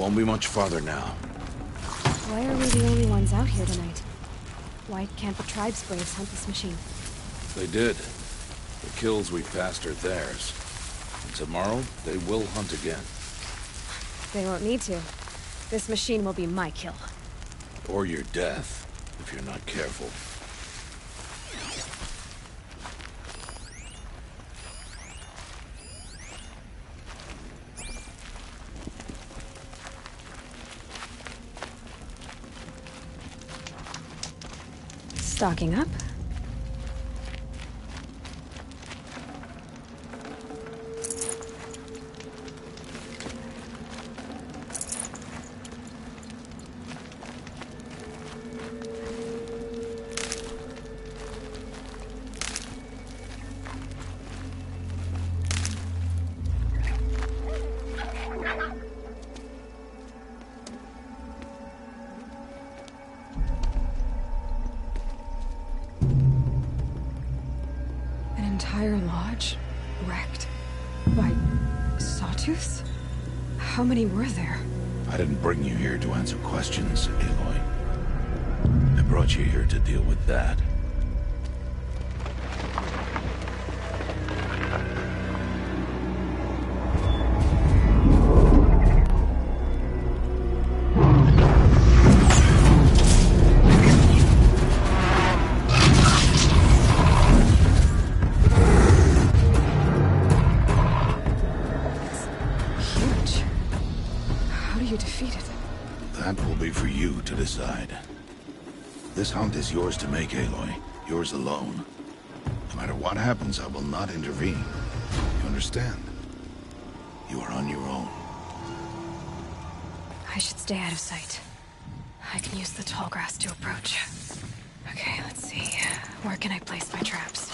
Won't be much farther now. Why are we the only ones out here tonight? Why can't the tribe's braves hunt this machine? They did. The kills we passed are theirs. And tomorrow, they will hunt again. They won't need to. This machine will be my kill. Or your death, if you're not careful. Stocking up. Entire lodge wrecked by sawtooths? How many were there? I didn't bring you here to answer questions, Aloy. I brought you here to deal with that. Decide. This hunt is yours to make, Aloy. Yours alone. No matter what happens, I will not intervene. You understand? You are on your own. I should stay out of sight. I can use the tall grass to approach. Okay, let's see. Where can I place my traps?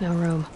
No room.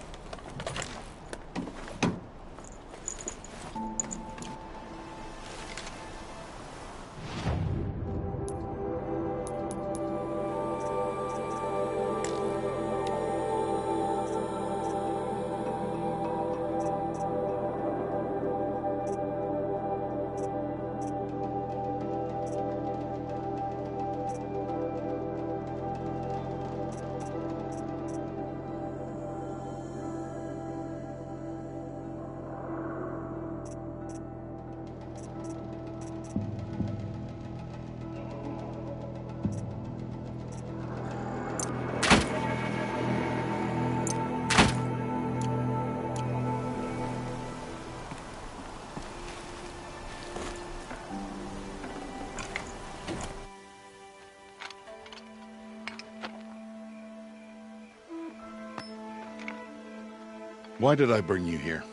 Why did I bring you here?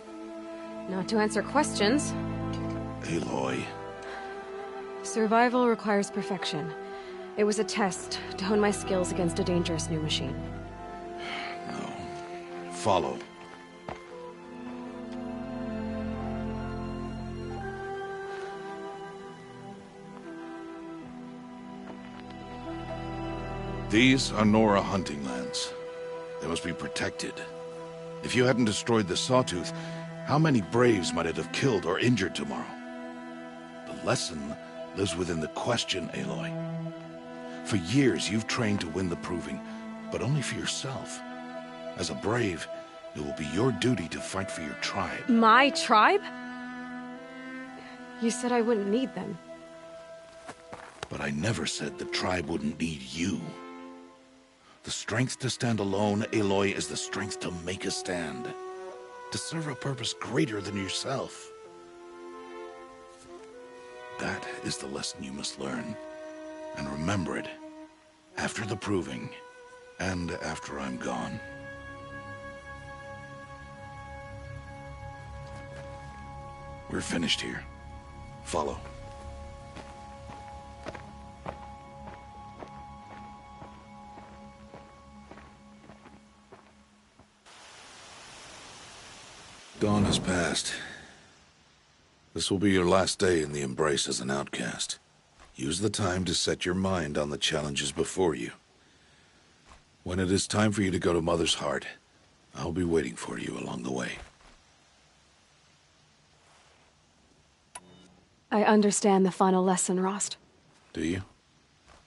Not to answer questions. Aloy. Survival requires perfection. It was a test to hone my skills against a dangerous new machine. No. Follow. These are Nora hunting lands. They must be protected. If you hadn't destroyed the Sawtooth, how many Braves might it have killed or injured tomorrow? The lesson lives within the question, Aloy. For years, you've trained to win the Proving, but only for yourself. As a Brave, it will be your duty to fight for your tribe. My tribe? You said I wouldn't need them. But I never said the tribe wouldn't need you. The strength to stand alone, Aloy, is the strength to make a stand. To serve a purpose greater than yourself. That is the lesson you must learn. And remember it. After the Proving. And after I'm gone. We're finished here. Follow. Dawn has passed. This will be your last day in the Embrace as an outcast. Use the time to set your mind on the challenges before you. When it is time for you to go to Mother's Heart, I'll be waiting for you along the way. I understand the final lesson, Rost. Do you?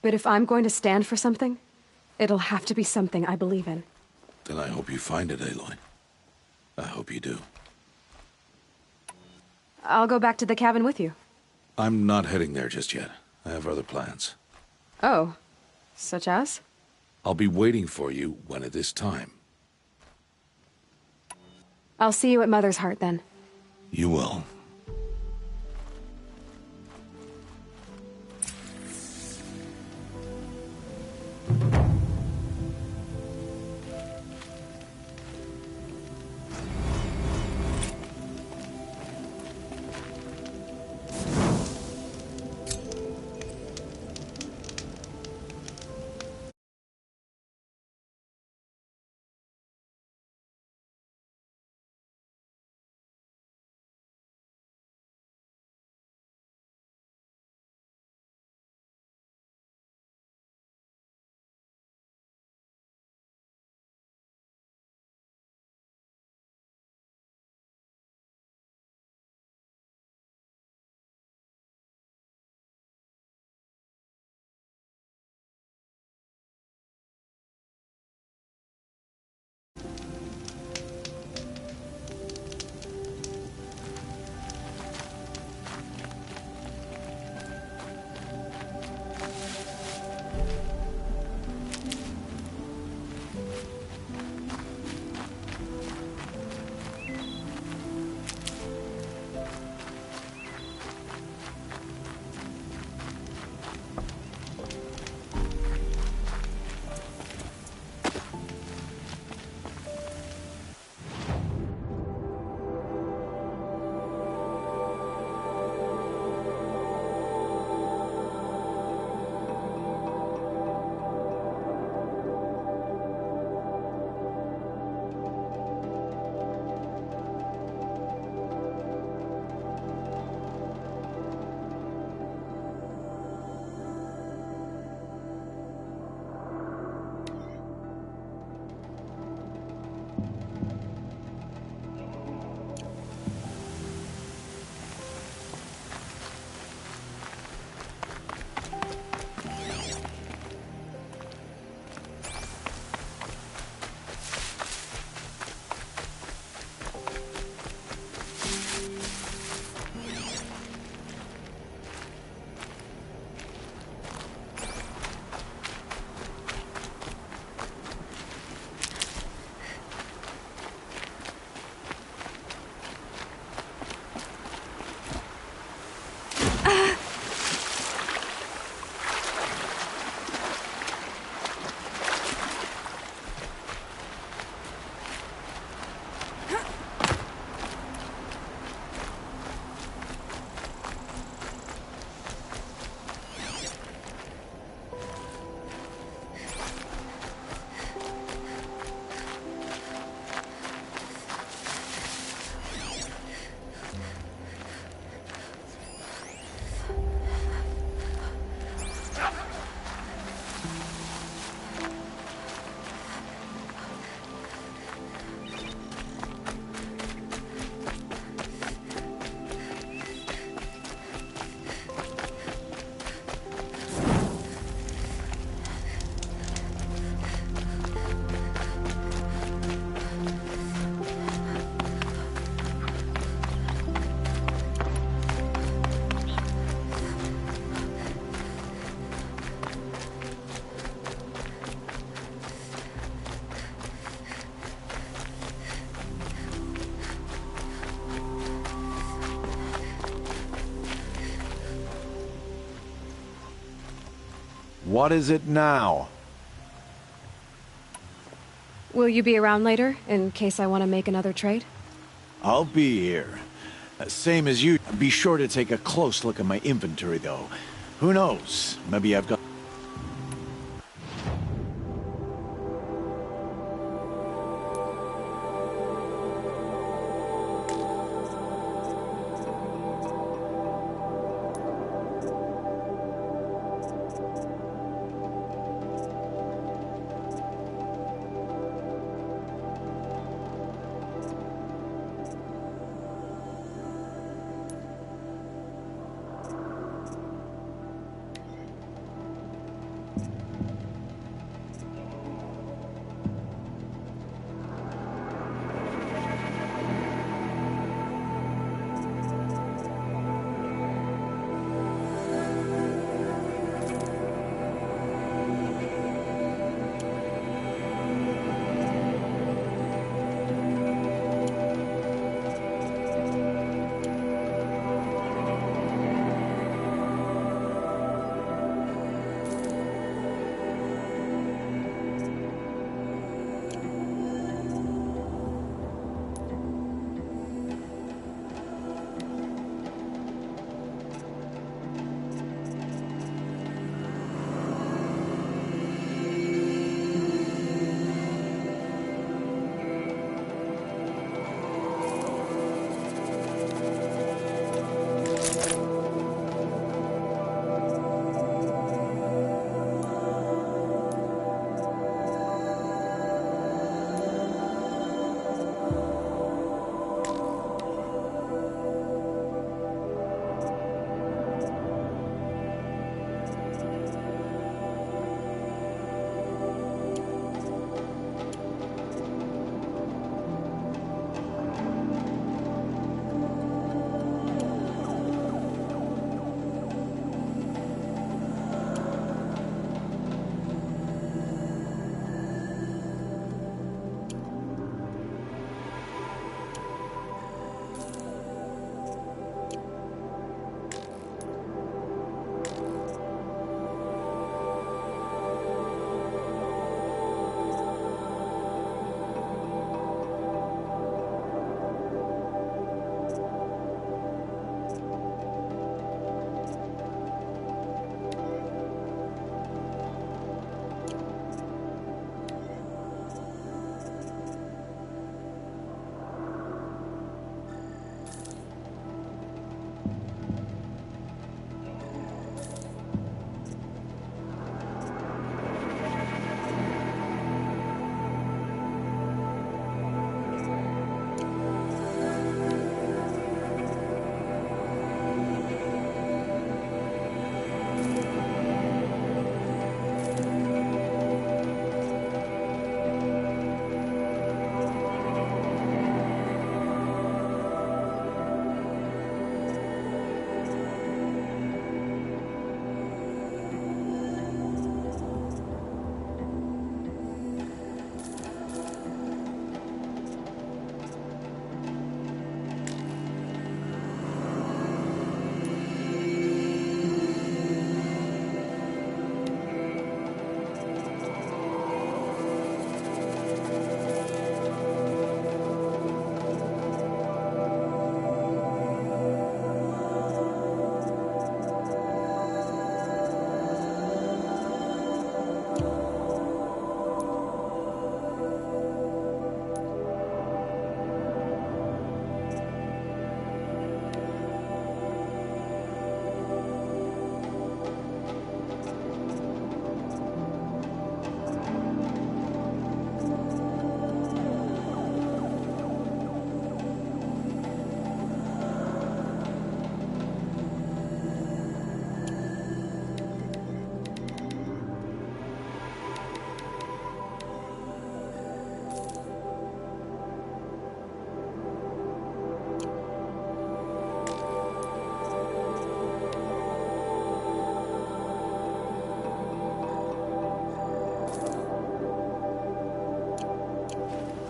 But if I'm going to stand for something, it'll have to be something I believe in. Then I hope you find it, Aloy. I hope you do. I'll go back to the cabin with you. I'm not heading there just yet. I have other plans. Oh, such as? I'll be waiting for you when it is time. I'll see you at Mother's Heart then. You will. What is it now? Will you be around later, in case I want to make another trade? I'll be here. Same as you. Be sure to take a close look at my inventory, though. Who knows? Maybe I've got...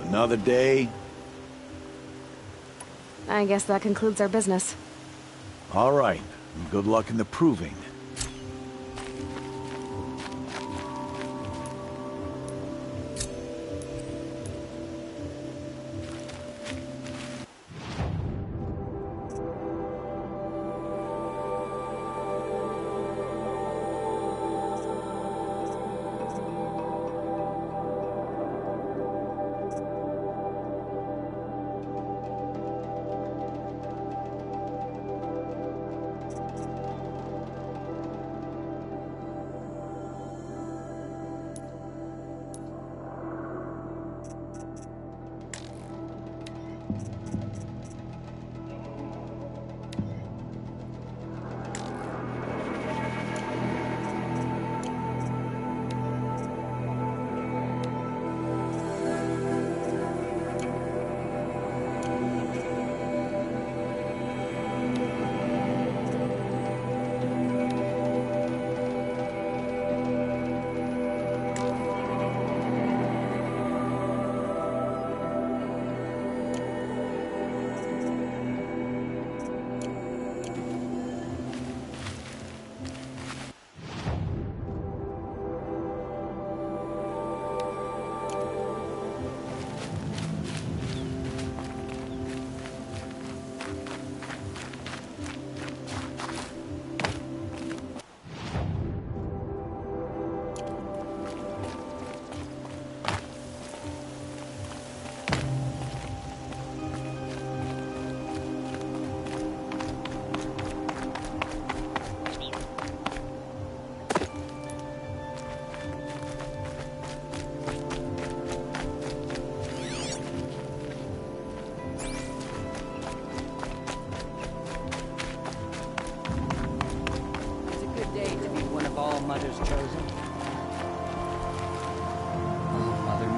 Another day? I guess that concludes our business. All right. Good luck in the proving.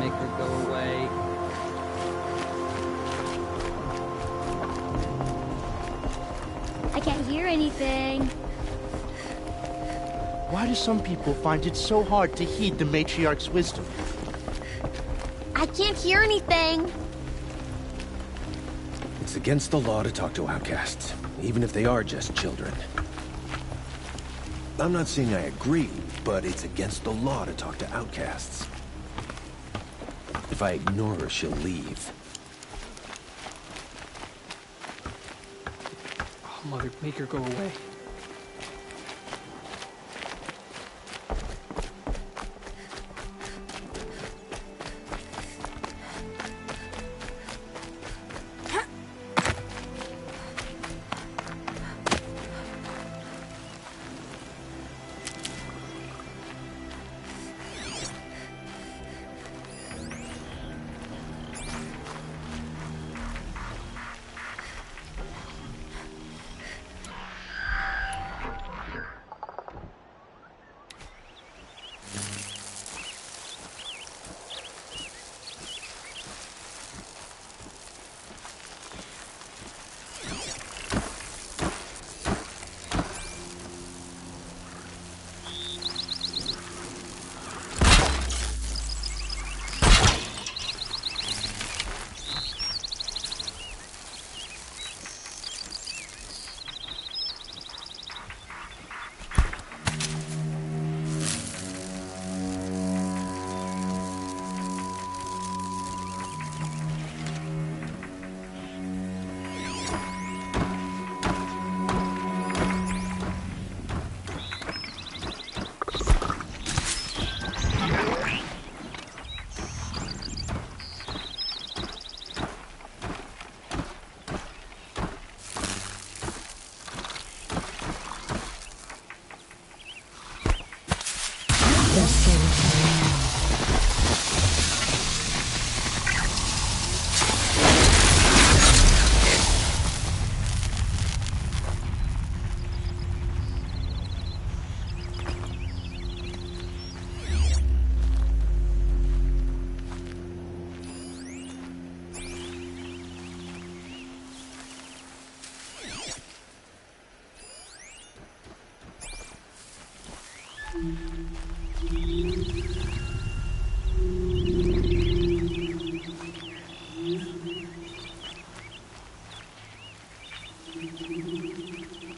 make her go away. I can't hear anything. Why do some people find it so hard to heed the matriarch's wisdom? I can't hear anything. It's against the law to talk to outcasts, even if they are just children. I'm not saying I agree, but it's against the law to talk to outcasts. If I ignore her, she'll leave. Oh, Mother, make her go away.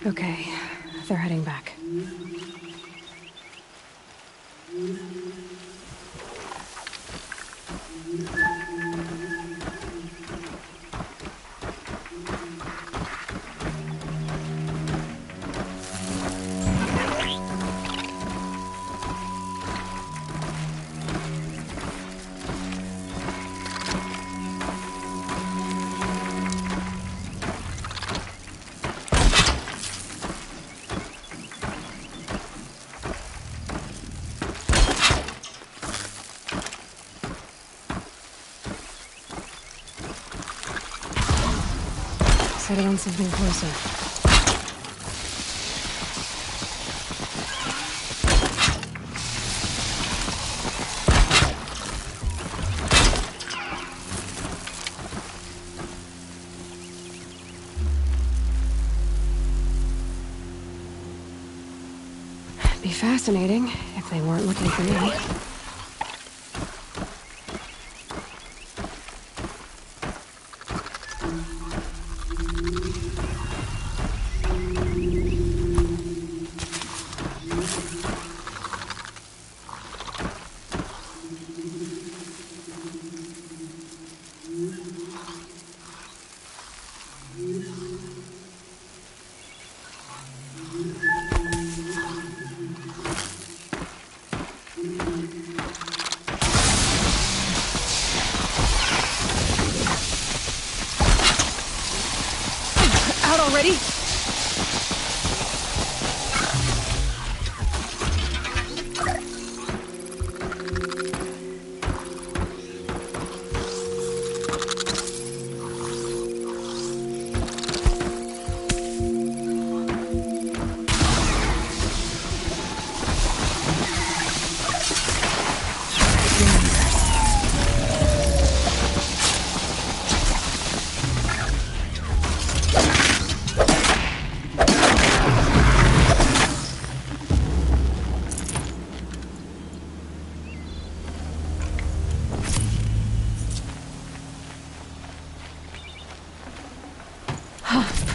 Okay, they're heading back. Settle on something closer. Be fascinating if they weren't looking for me. Out already?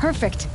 perfect.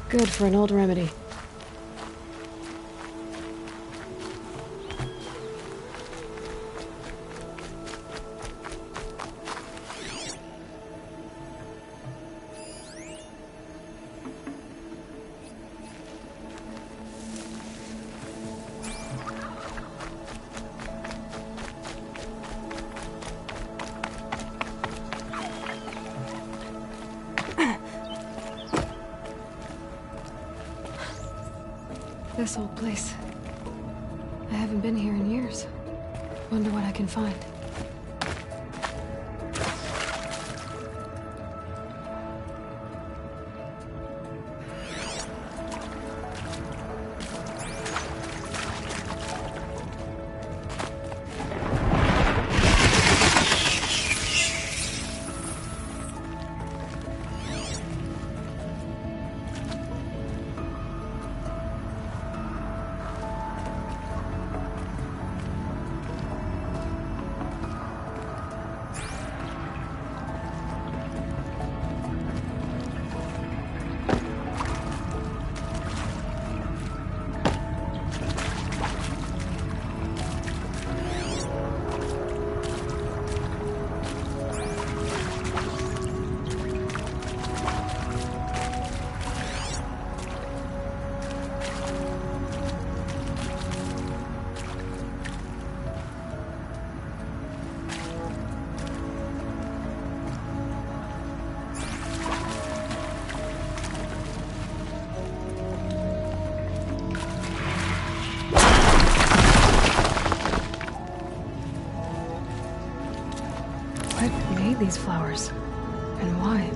Good for an old remedy. This old place. I haven't been here in years. Wonder what I can find. What made these flowers? And why?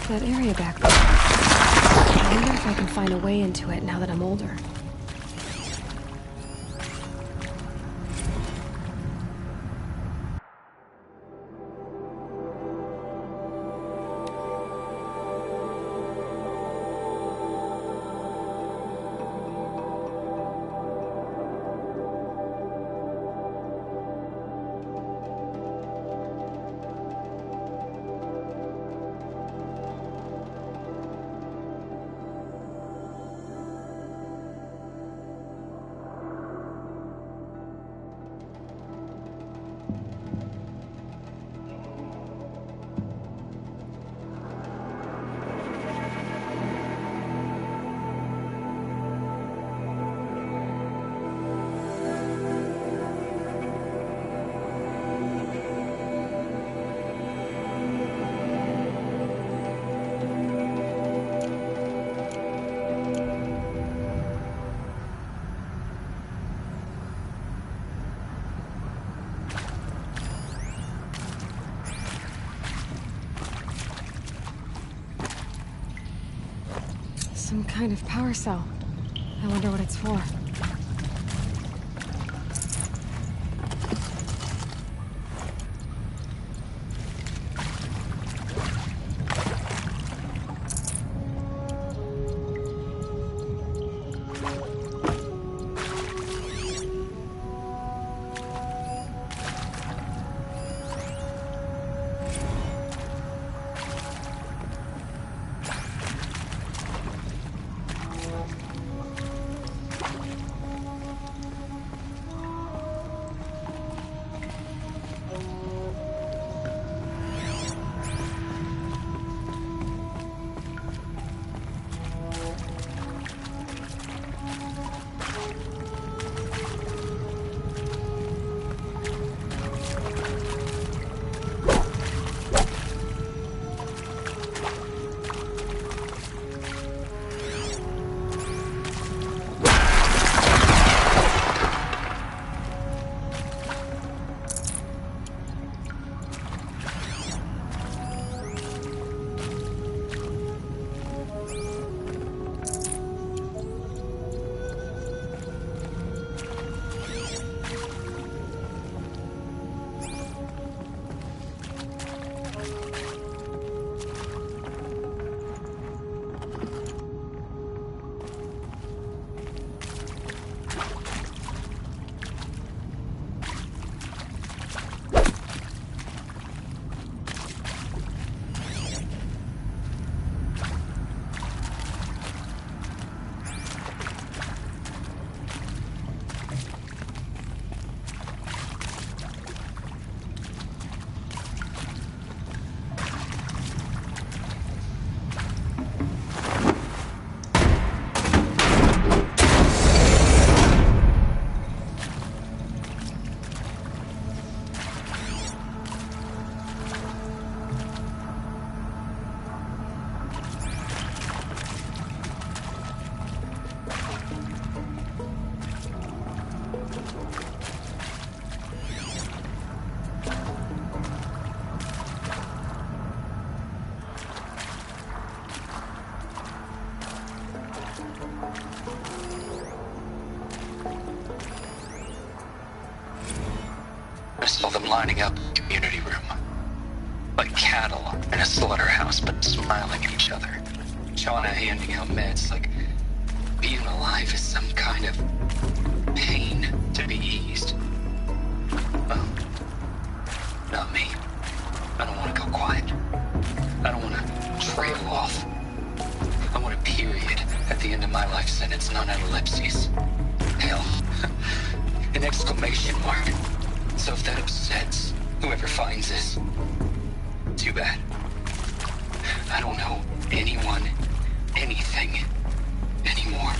That area back there. I wonder if I can find a way into it now that I'm older. Some kind of power cell. I wonder what it's for. saw them lining up in the community room. Like cattle in a slaughterhouse, but smiling at each other. Shauna handing out meds like being alive is some kind of pain to be eased. Well, not me. I don't want to go quiet. I don't want to trail off. I want a period at the end of my life sentence, not an ellipses. Hell, an exclamation mark. So if that upsets whoever finds this, too bad. I don't know anyone, anything, anymore.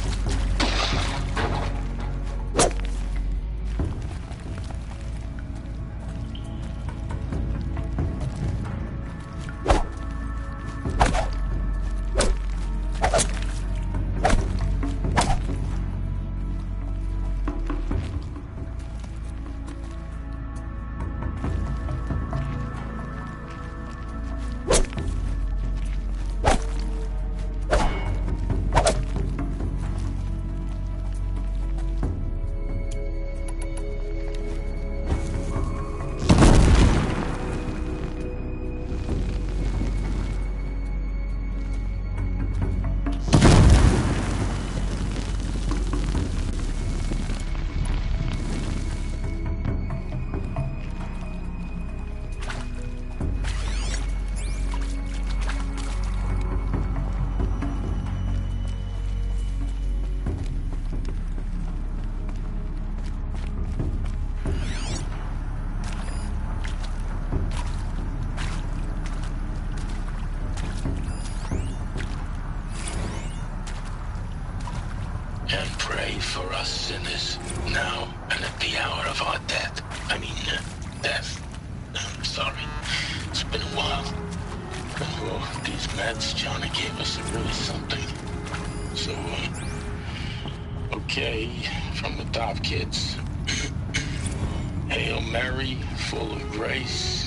And pray for us sinners, now and at the hour of our death. Death. Sorry. It's been a while. And well, these meds Johnny gave us are really something. So, okay, from the top, kids. Hail Mary, full of grace.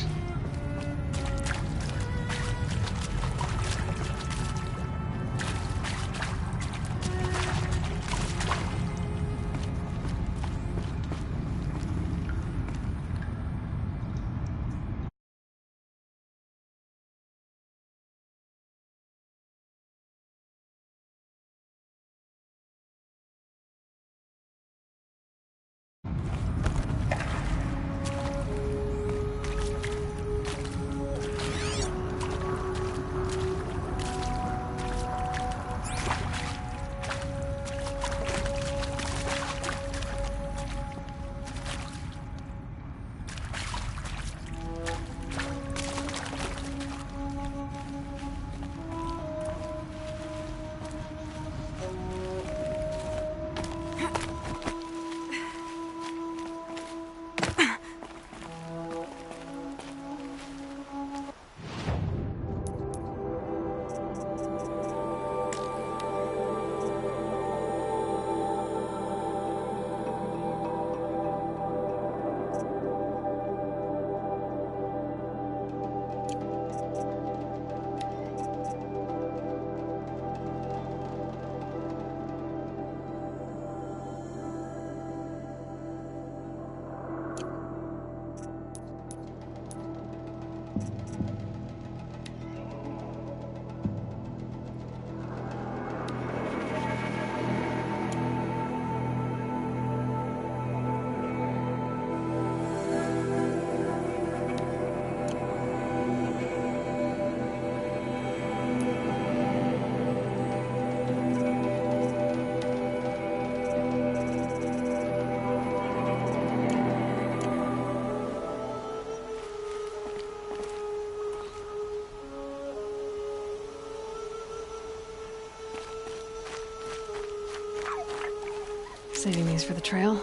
Saving these for the trail.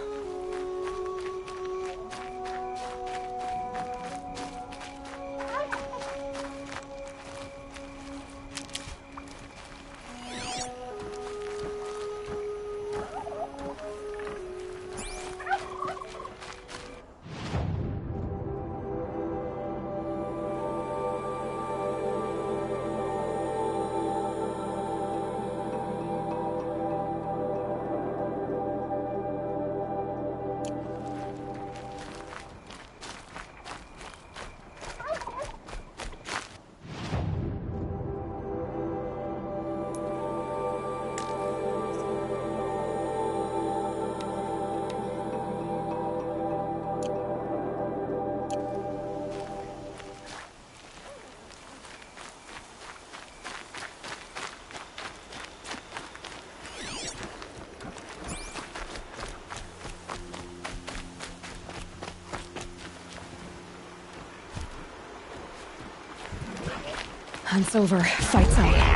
Hunt's over. Fight's out.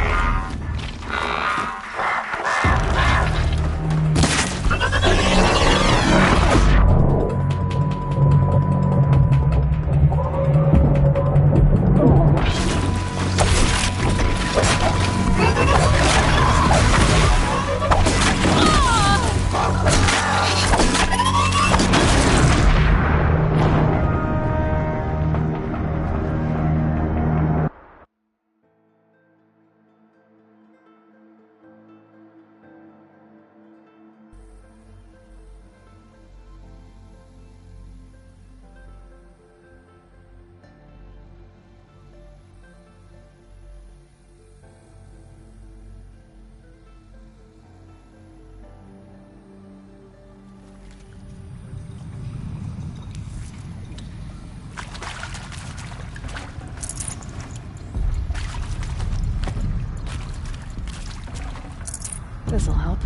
This'll help.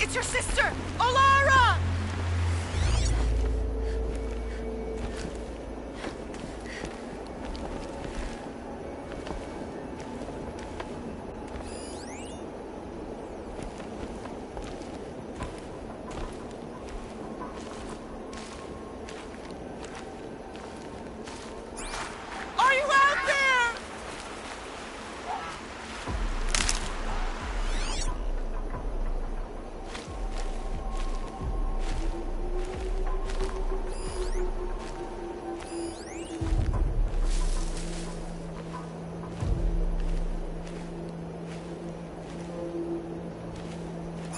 It's your sister, Olara! Are you out there?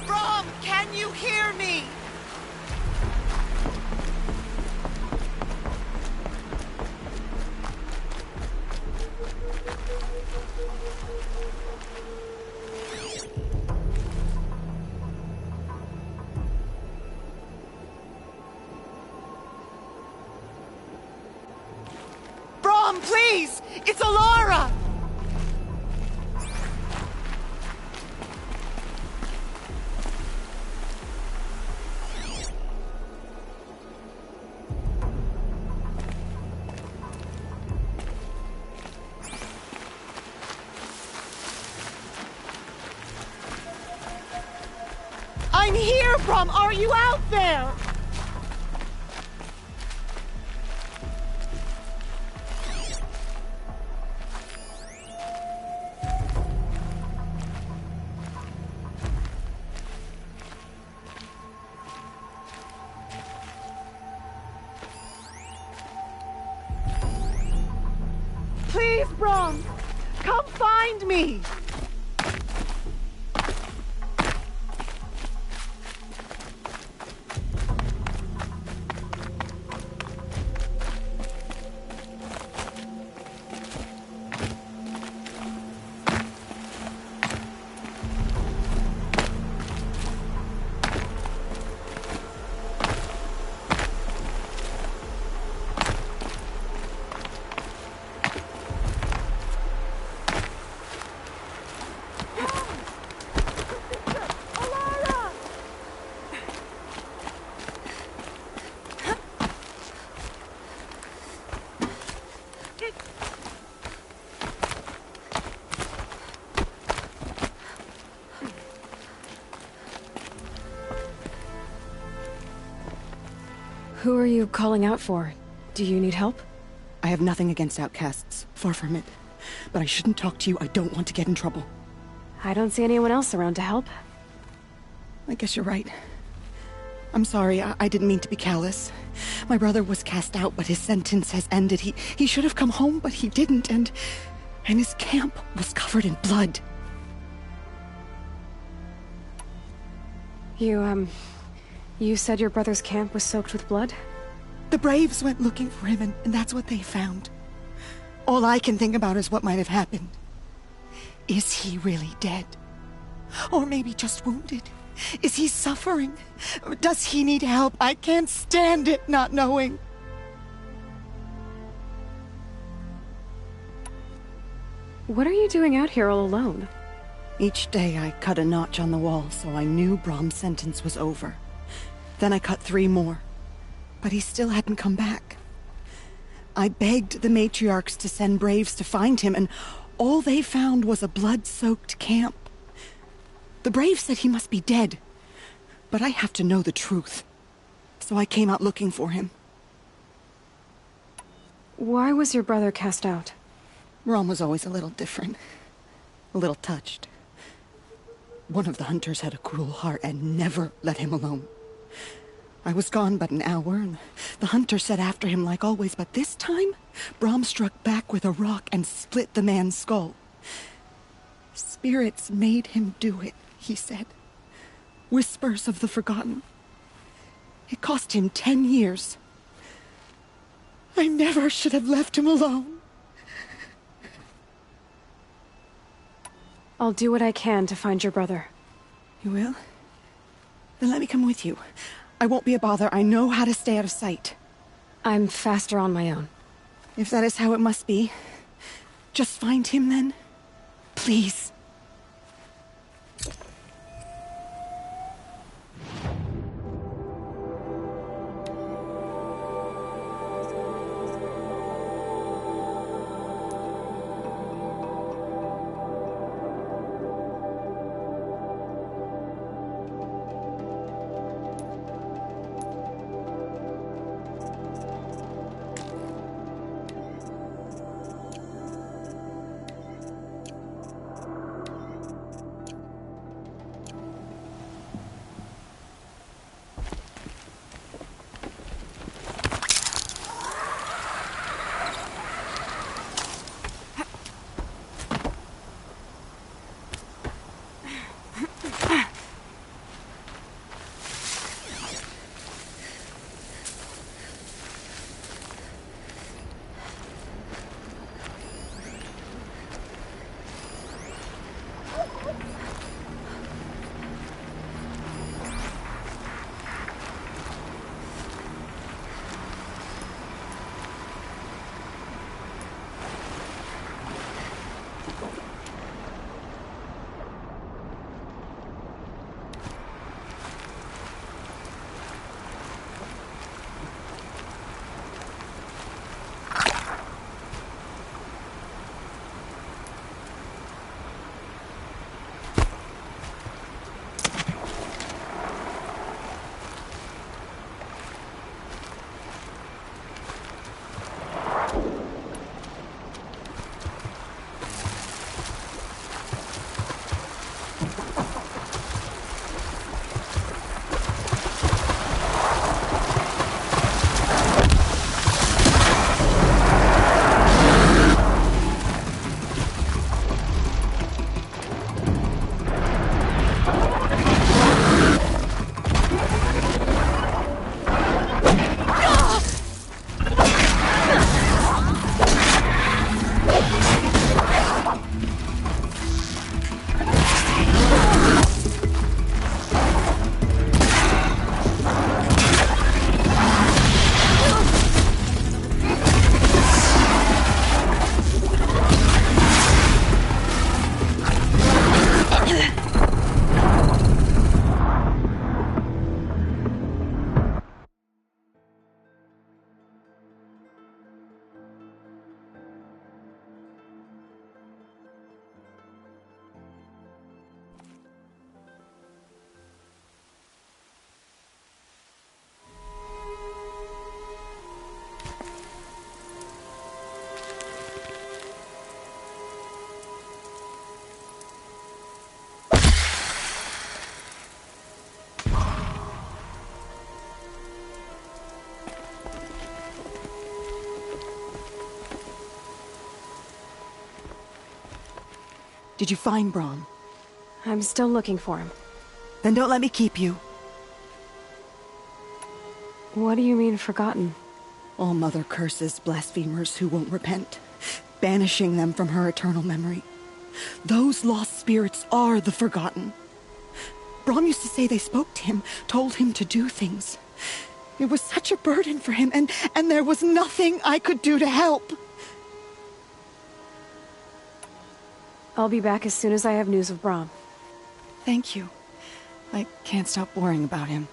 Brom, can you hear me? Brom, please! It's Olara! I'm here, Brom! Are you out there? Brom! Come find me! Who are you calling out for? Do you need help? I have nothing against outcasts. Far from it. But I shouldn't talk to you. I don't want to get in trouble. I don't see anyone else around to help. I guess you're right. I'm sorry. I didn't mean to be callous. My brother was cast out, but his sentence has ended. He should have come home, but he didn't, and his camp was covered in blood. You said your brother's camp was soaked with blood? The Braves went looking for him, and that's what they found. All I can think about is what might have happened. Is he really dead? Or maybe just wounded? Is he suffering? Or does he need help? I can't stand it not knowing. What are you doing out here all alone? Each day I cut a notch on the wall, so I knew Brom's sentence was over. Then I cut 3 more, but he still hadn't come back. I begged the matriarchs to send Braves to find him, and all they found was a blood-soaked camp. The Braves said he must be dead, but I have to know the truth, so I came out looking for him. Why was your brother cast out? Brom was always a little different, a little touched. One of the hunters had a cruel heart and never let him alone. I was gone but an hour, and the hunter set after him like always, but this time, Brom struck back with a rock and split the man's skull. Spirits made him do it, he said. Whispers of the forgotten. It cost him 10 years. I never should have left him alone. I'll do what I can to find your brother. You will? Then let me come with you. I won't be a bother. I know how to stay out of sight. I'm faster on my own. If that is how it must be, just find him then. Please. Did you find Brom? I'm still looking for him. Then don't let me keep you. What do you mean, forgotten? All Mother curses blasphemers who won't repent, banishing them from her eternal memory. Those lost spirits are the forgotten. Brom used to say they spoke to him, told him to do things. It was such a burden for him, and there was nothing I could do to help. I'll be back as soon as I have news of Brom. Thank you. I can't stop worrying about him.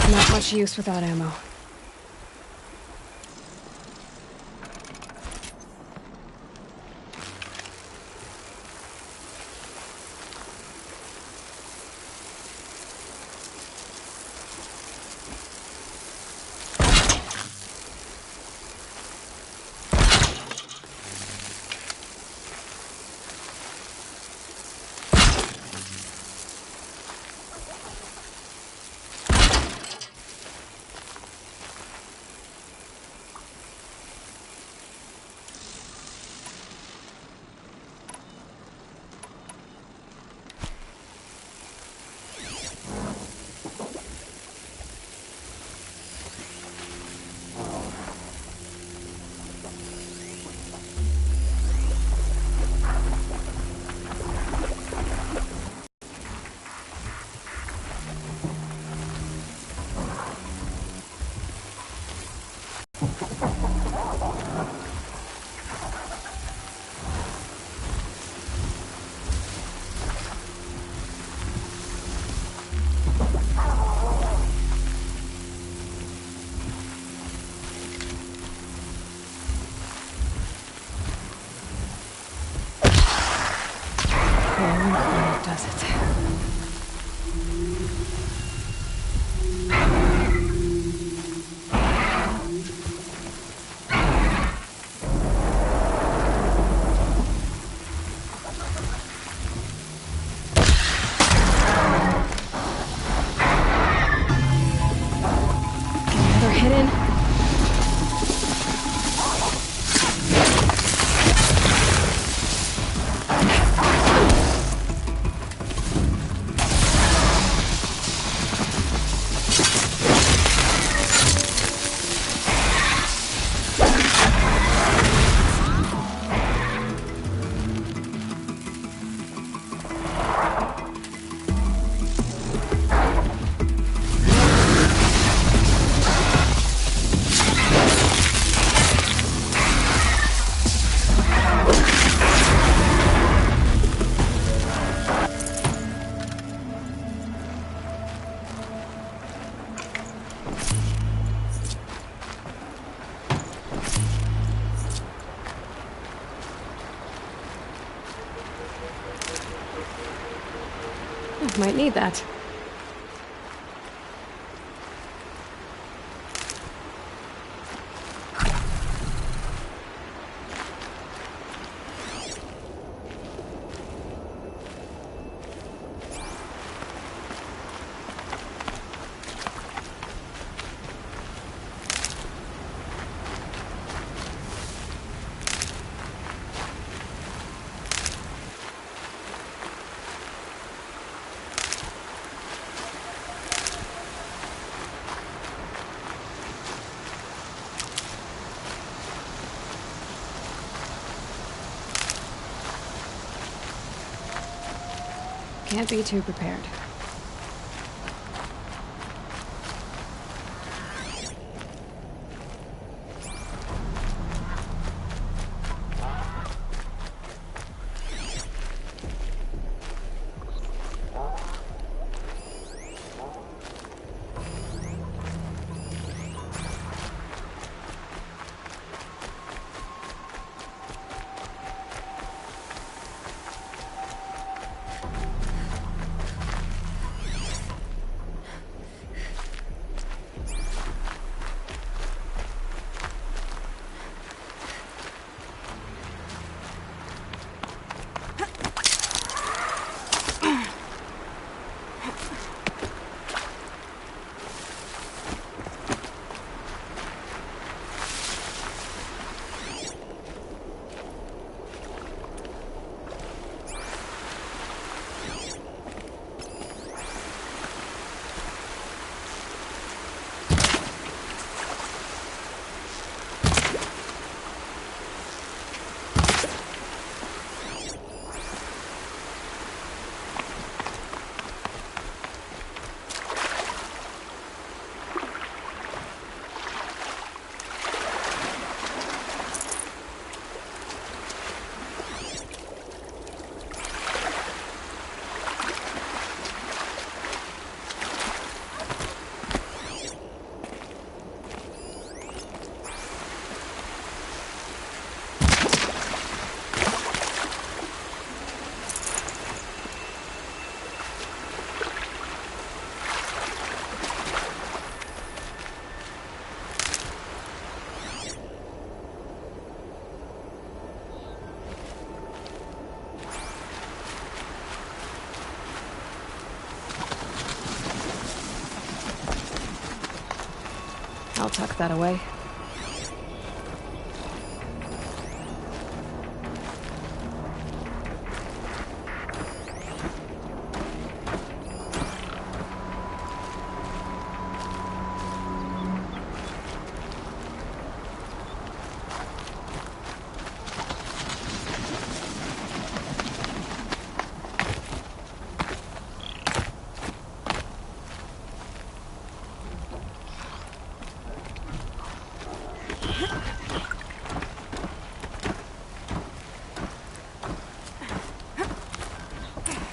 Not much use without ammo. Does it? Another hidden. Might need that. Can't be too prepared. I'll tuck that away.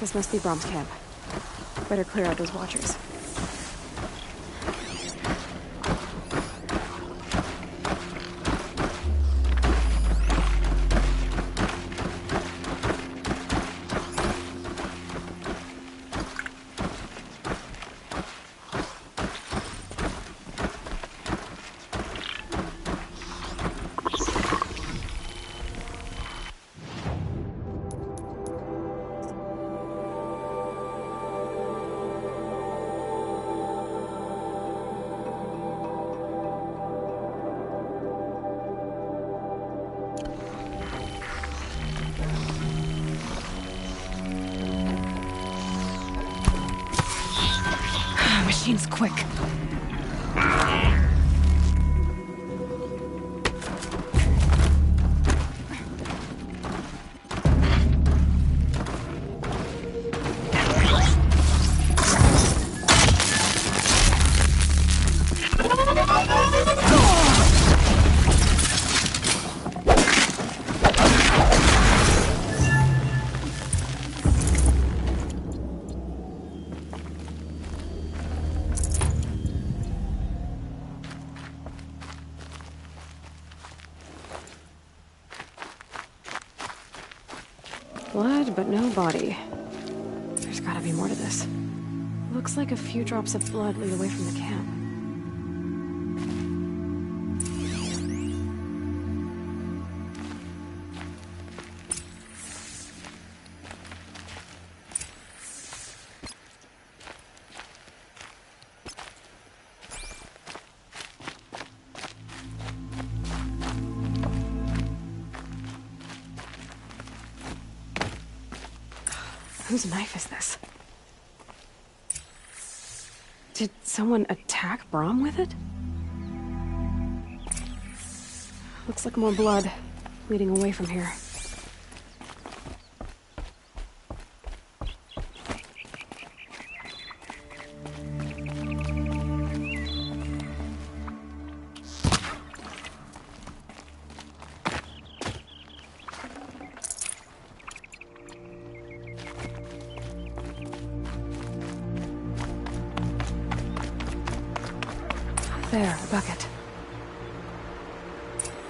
This must be Brom's camp. Better clear out those watchers. Machine's quick. Blood, but no body. There's gotta be more to this. Looks like a few drops of blood lead away from the camp. Whose knife is this? Did someone attack Brom with it? Looks like more blood leading away from here. There, a bucket.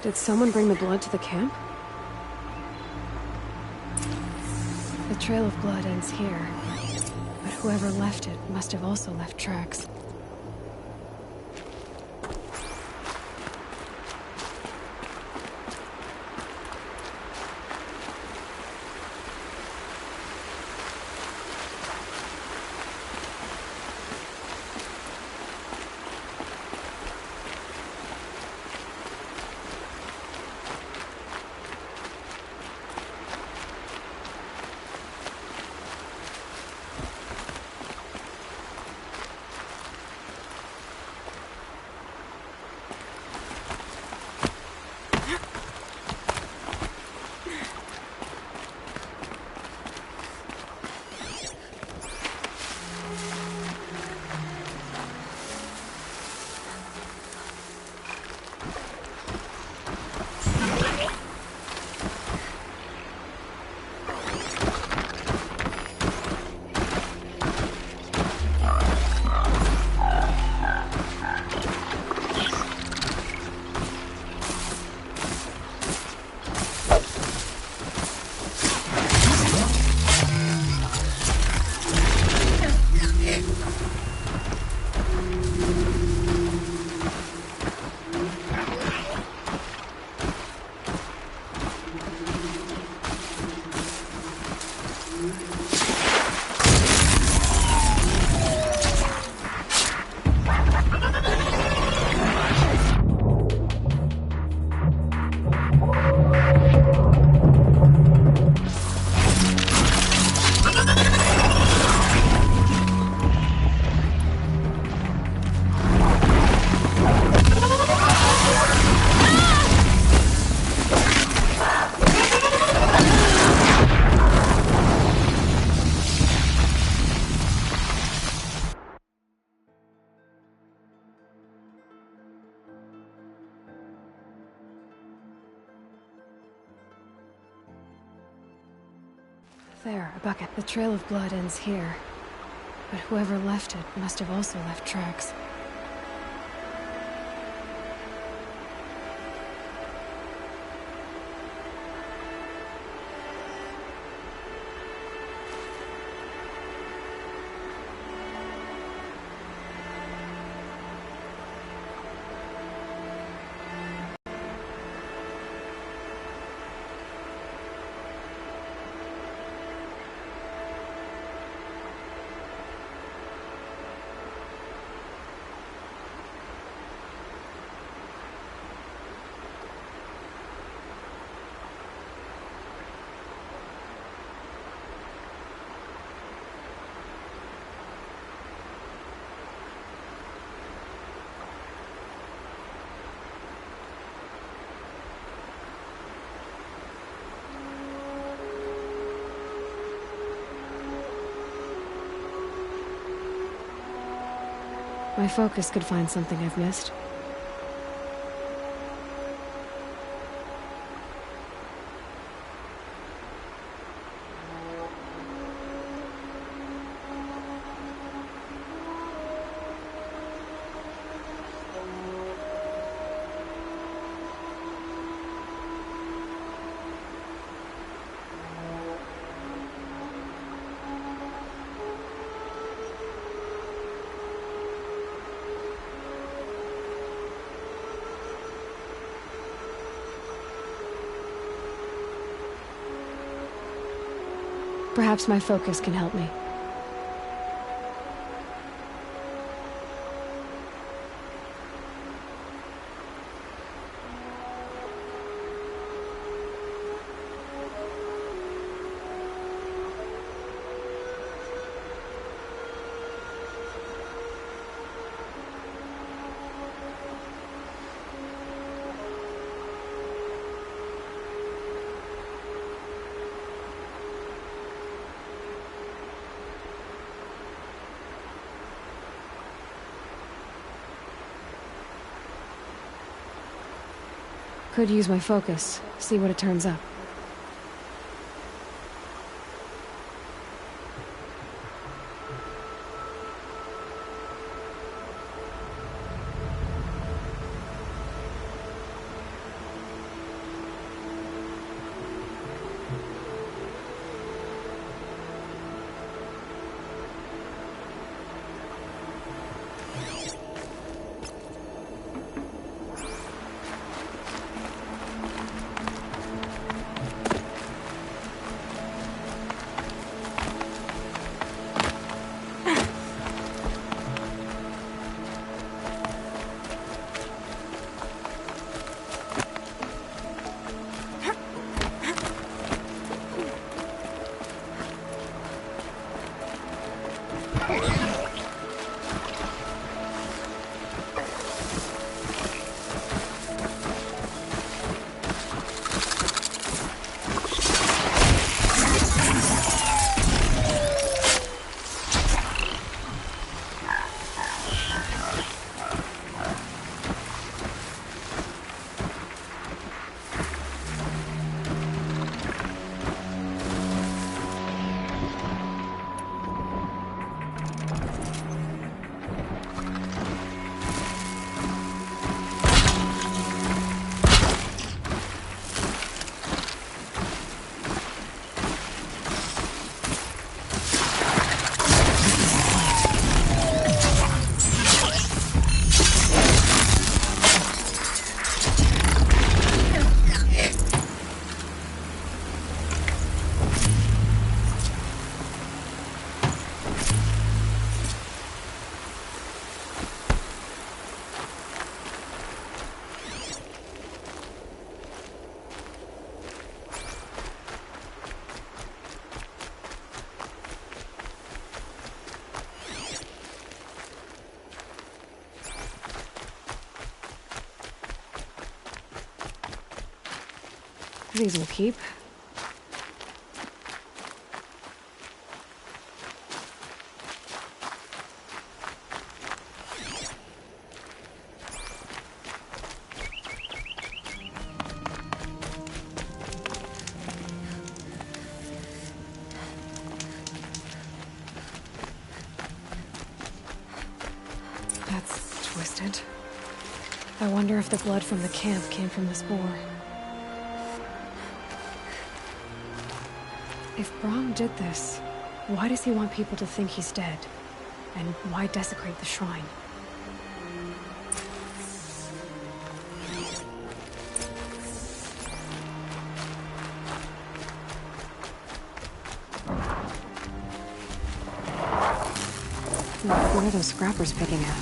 Did someone bring the blood to the camp? The trail of blood ends here, but whoever left it must have also left tracks. There, a bucket. The trail of blood ends here, but whoever left it must have also left tracks. My focus could find something I've missed. Perhaps my focus can help me. Could use my focus, see what it turns up. These will keep. That's twisted. I wonder if the blood from the camp came from the spore. If Brahm did this, why does he want people to think he's dead? And why desecrate the shrine? What are those scrappers picking at?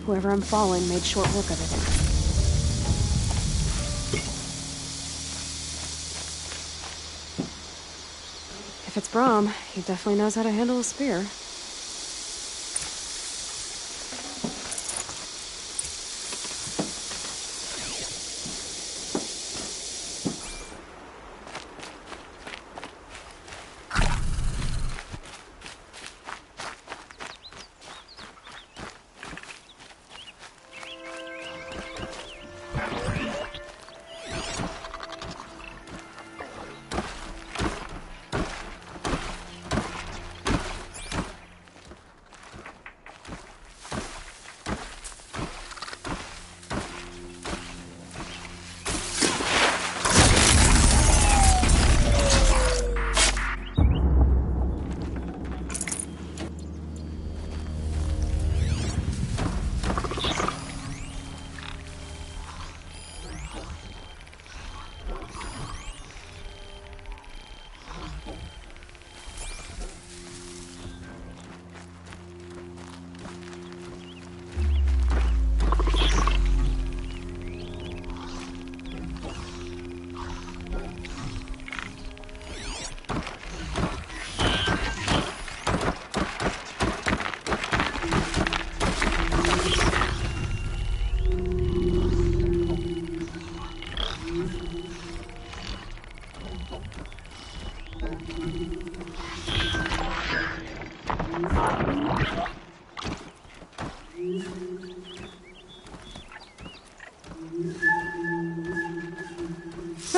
Whoever I'm following made short work of it. If it's Brahm, he definitely knows how to handle a spear.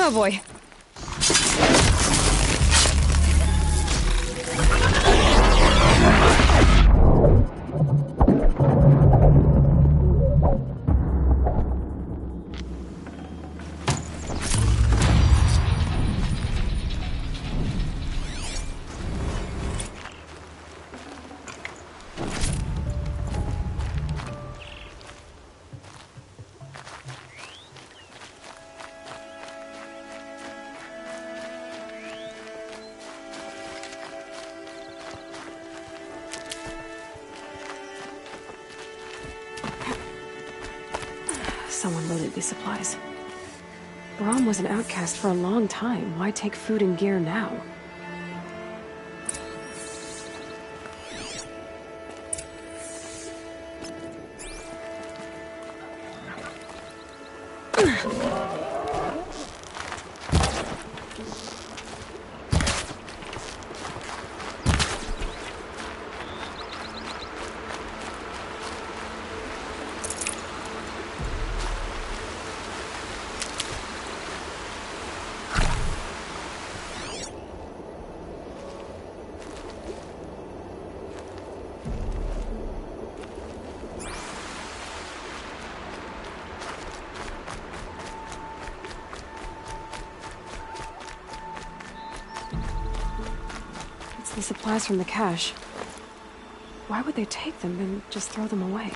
Oh boy. Someone loaded these supplies. Brahm was an outcast for a long time. Why take food and gear now? the supplies from the cache. Why would they take them and just throw them away?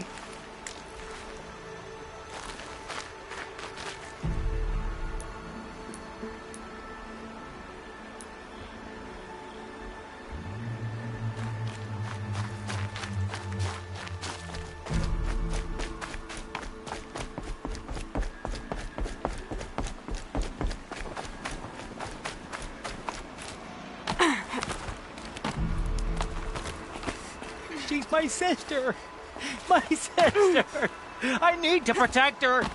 She's my sister! My sister! I need to protect her!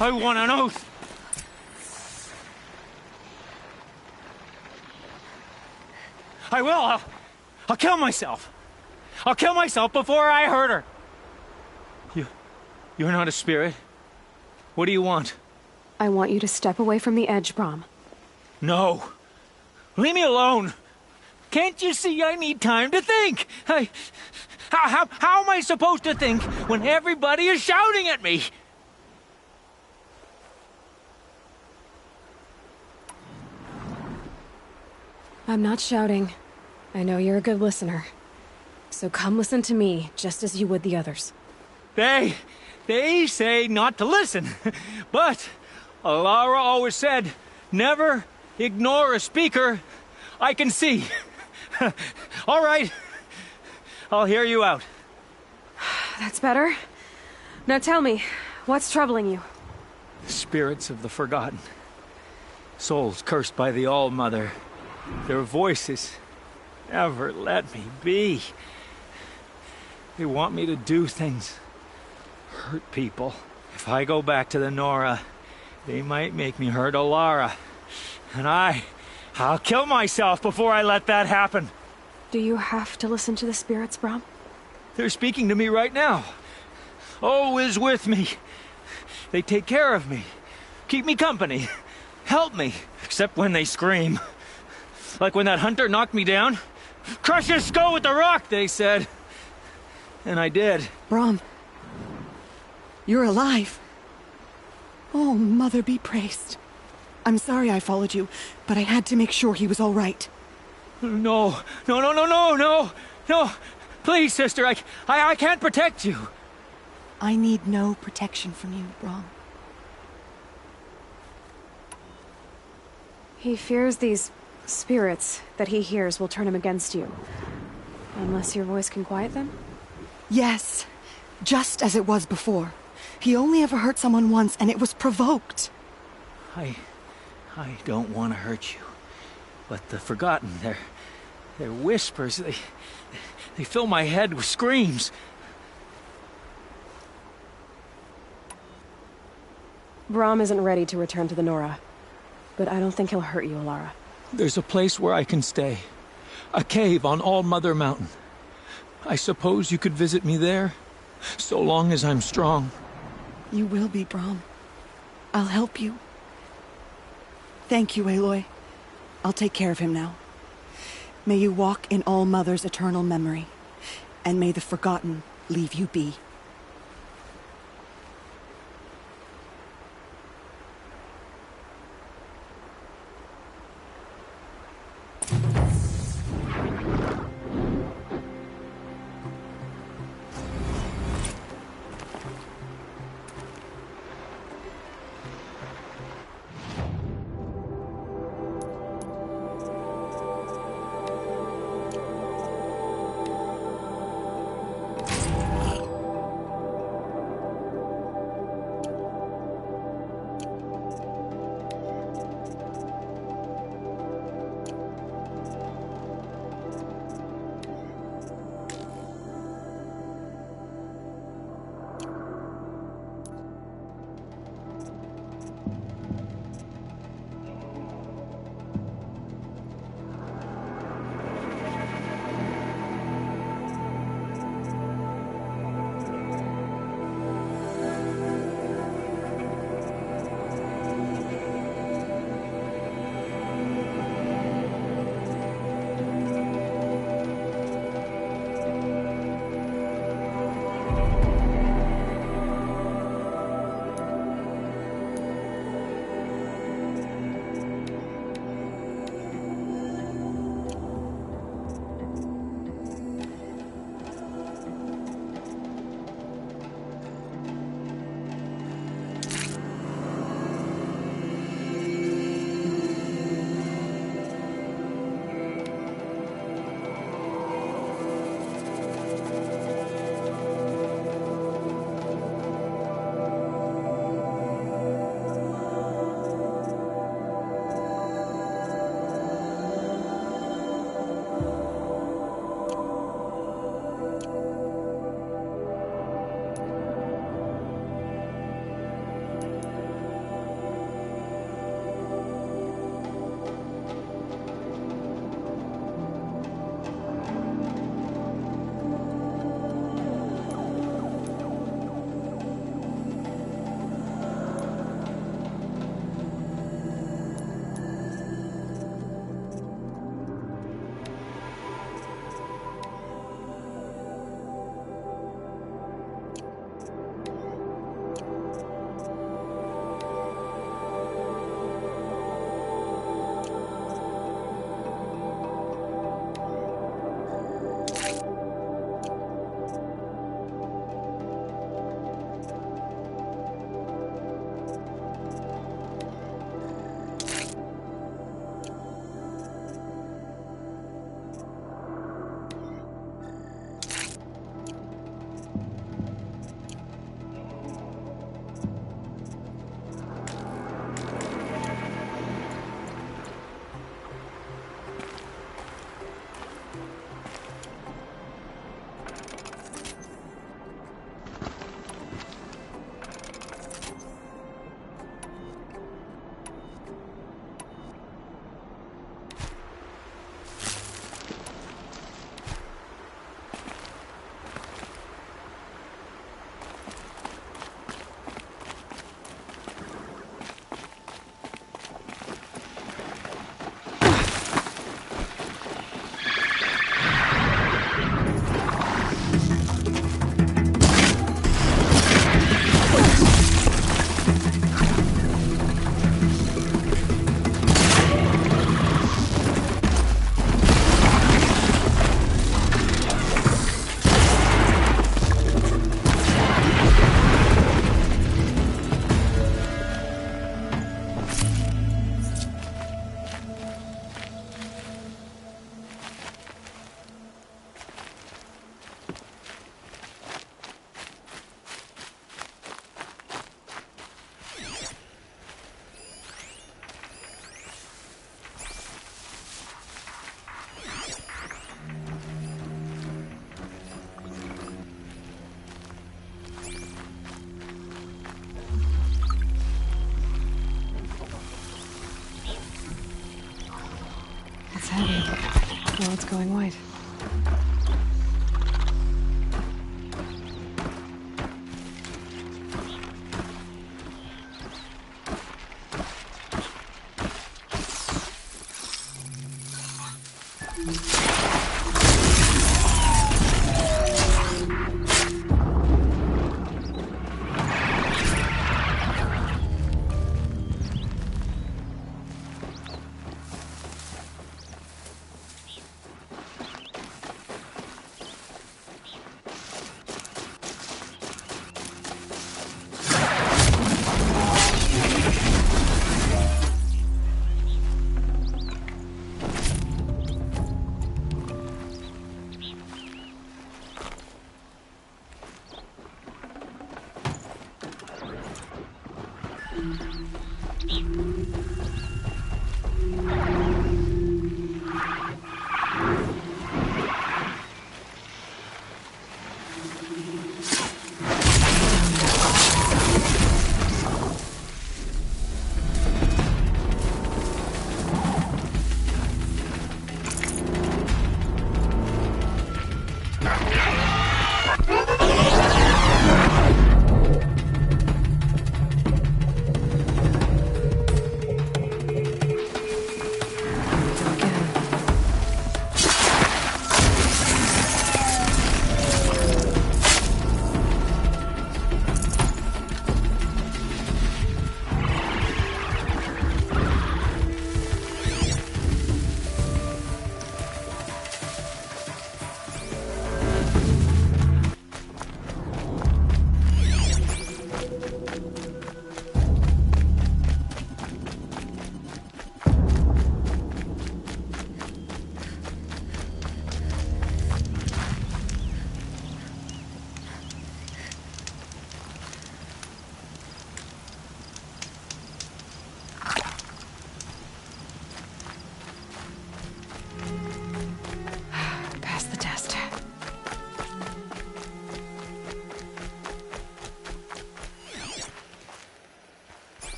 I want an oath! I will! I'll kill myself! I'll kill myself before I hurt her! You're not a spirit. What do you want? I want you to step away from the edge, Brom. No. Leave me alone. Can't you see I need time to think? How am I supposed to think when everybody is shouting at me? I'm not shouting. I know you're a good listener. So come listen to me, just as you would the others. They say not to listen, but Alara always said, never ignore a speaker I can see. All right, I'll hear you out. That's better. Now tell me, what's troubling you? Spirits of the forgotten. Souls cursed by the All-Mother. Their voices never let me be. They want me to do things. Hurt people. If I go back to the Nora, they might make me hurt Alara. And I'll kill myself before I let that happen. Do you have to listen to the spirits, Brom? They're speaking to me right now. O is with me. They take care of me. Keep me company. Help me. Except when they scream. Like when that hunter knocked me down. Crush his skull with the rock, they said. And I did. Brom. You're alive. Oh, Mother be praised. I'm sorry I followed you, but I had to make sure he was all right. No. Please, sister, I can't protect you. I need no protection from you, Brom. He fears these spirits that he hears will turn him against you. Unless your voice can quiet them? Yes, just as it was before. He only ever hurt someone once, and it was provoked. I don't want to hurt you. But the Forgotten, their whispers, they fill my head with screams. Brom isn't ready to return to the Nora. But I don't think he'll hurt you, Alara. There's a place where I can stay. A cave on All-Mother Mountain. I suppose you could visit me there? So long as I'm strong. You will be, Brom. I'll help you. Thank you, Aloy. I'll take care of him now. May you walk in All-Mother's eternal memory, and may the Forgotten leave you be. It's heavy. Well, it's going white.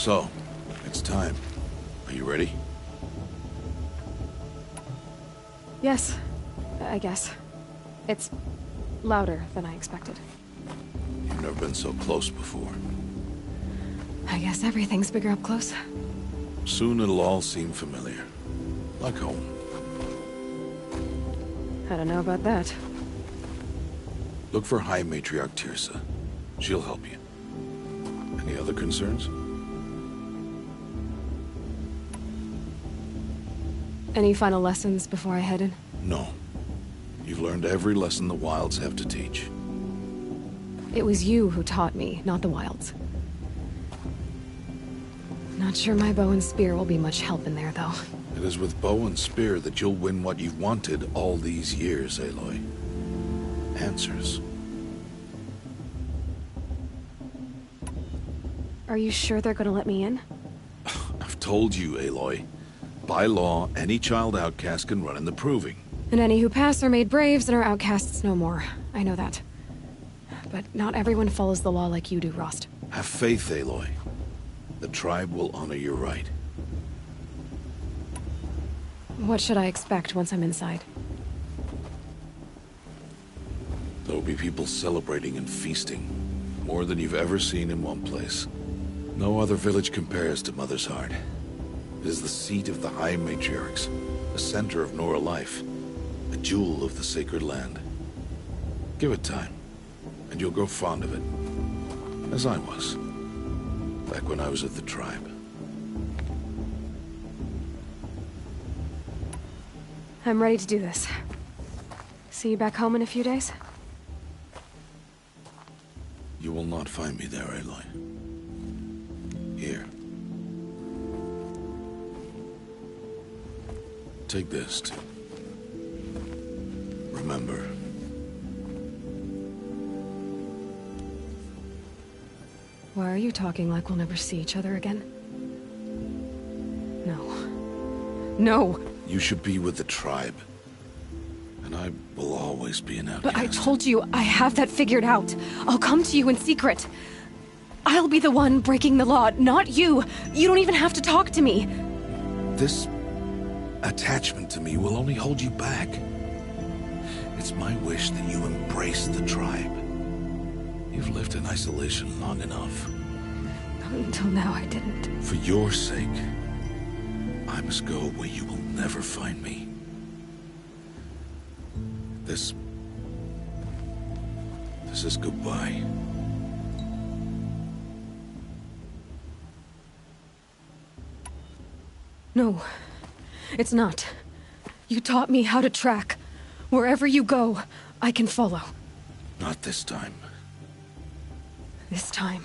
So, it's time. Are you ready? Yes, I guess. It's louder than I expected. You've never been so close before. I guess everything's bigger up close. Soon it'll all seem familiar. Like home. I don't know about that. Look for High Matriarch Tirsa. She'll help you. Any other concerns? Any final lessons before I head in? No. You've learned every lesson the Wilds have to teach. It was you who taught me, not the Wilds. Not sure my bow and spear will be much help in there, though. It is with bow and spear that you'll win what you've wanted all these years, Aloy. Answers. Are you sure they're gonna let me in? I've told you, Aloy. By law, any child outcast can run in the Proving. And any who pass are made braves and are outcasts no more. I know that. But not everyone follows the law like you do, Rost. Have faith, Aloy. The tribe will honor your right. What should I expect once I'm inside? There'll be people celebrating and feasting. More than you've ever seen in one place. No other village compares to Mother's Heart. It is the seat of the High Matriarchs, the center of Nora life, a jewel of the sacred land. Give it time, and you'll grow fond of it. As I was, back when I was at the tribe. I'm ready to do this. See you back home in a few days? You will not find me there, Aloy. Here. Take this, too. Remember. Why are you talking like we'll never see each other again? No. No! You should be with the tribe. And I will always be an outcast. But I told you, I have that figured out. I'll come to you in secret. I'll be the one breaking the law, not you. You don't even have to talk to me. This attachment to me will only hold you back. It's my wish that you embrace the tribe. You've lived in isolation long enough. Until now, I didn't. For your sake, I must go where you will never find me. This is goodbye. No, it's not. You taught me how to track. Wherever you go, I can follow. Not this time. This time.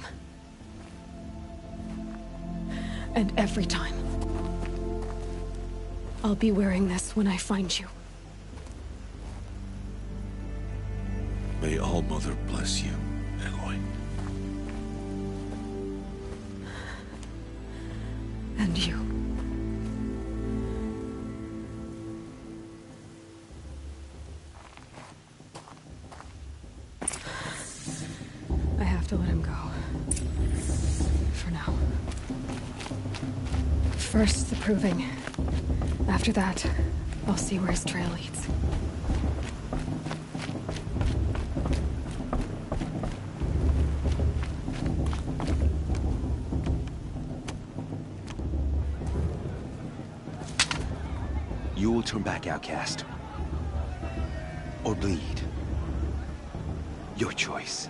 And every time. I'll be wearing this when I find you. May All-Mother bless you, Aloy. And you. I have to let him go. For now. First, the proving. After that, I'll see where his trail leads. You will turn back, outcast. Or bleed. Your choice.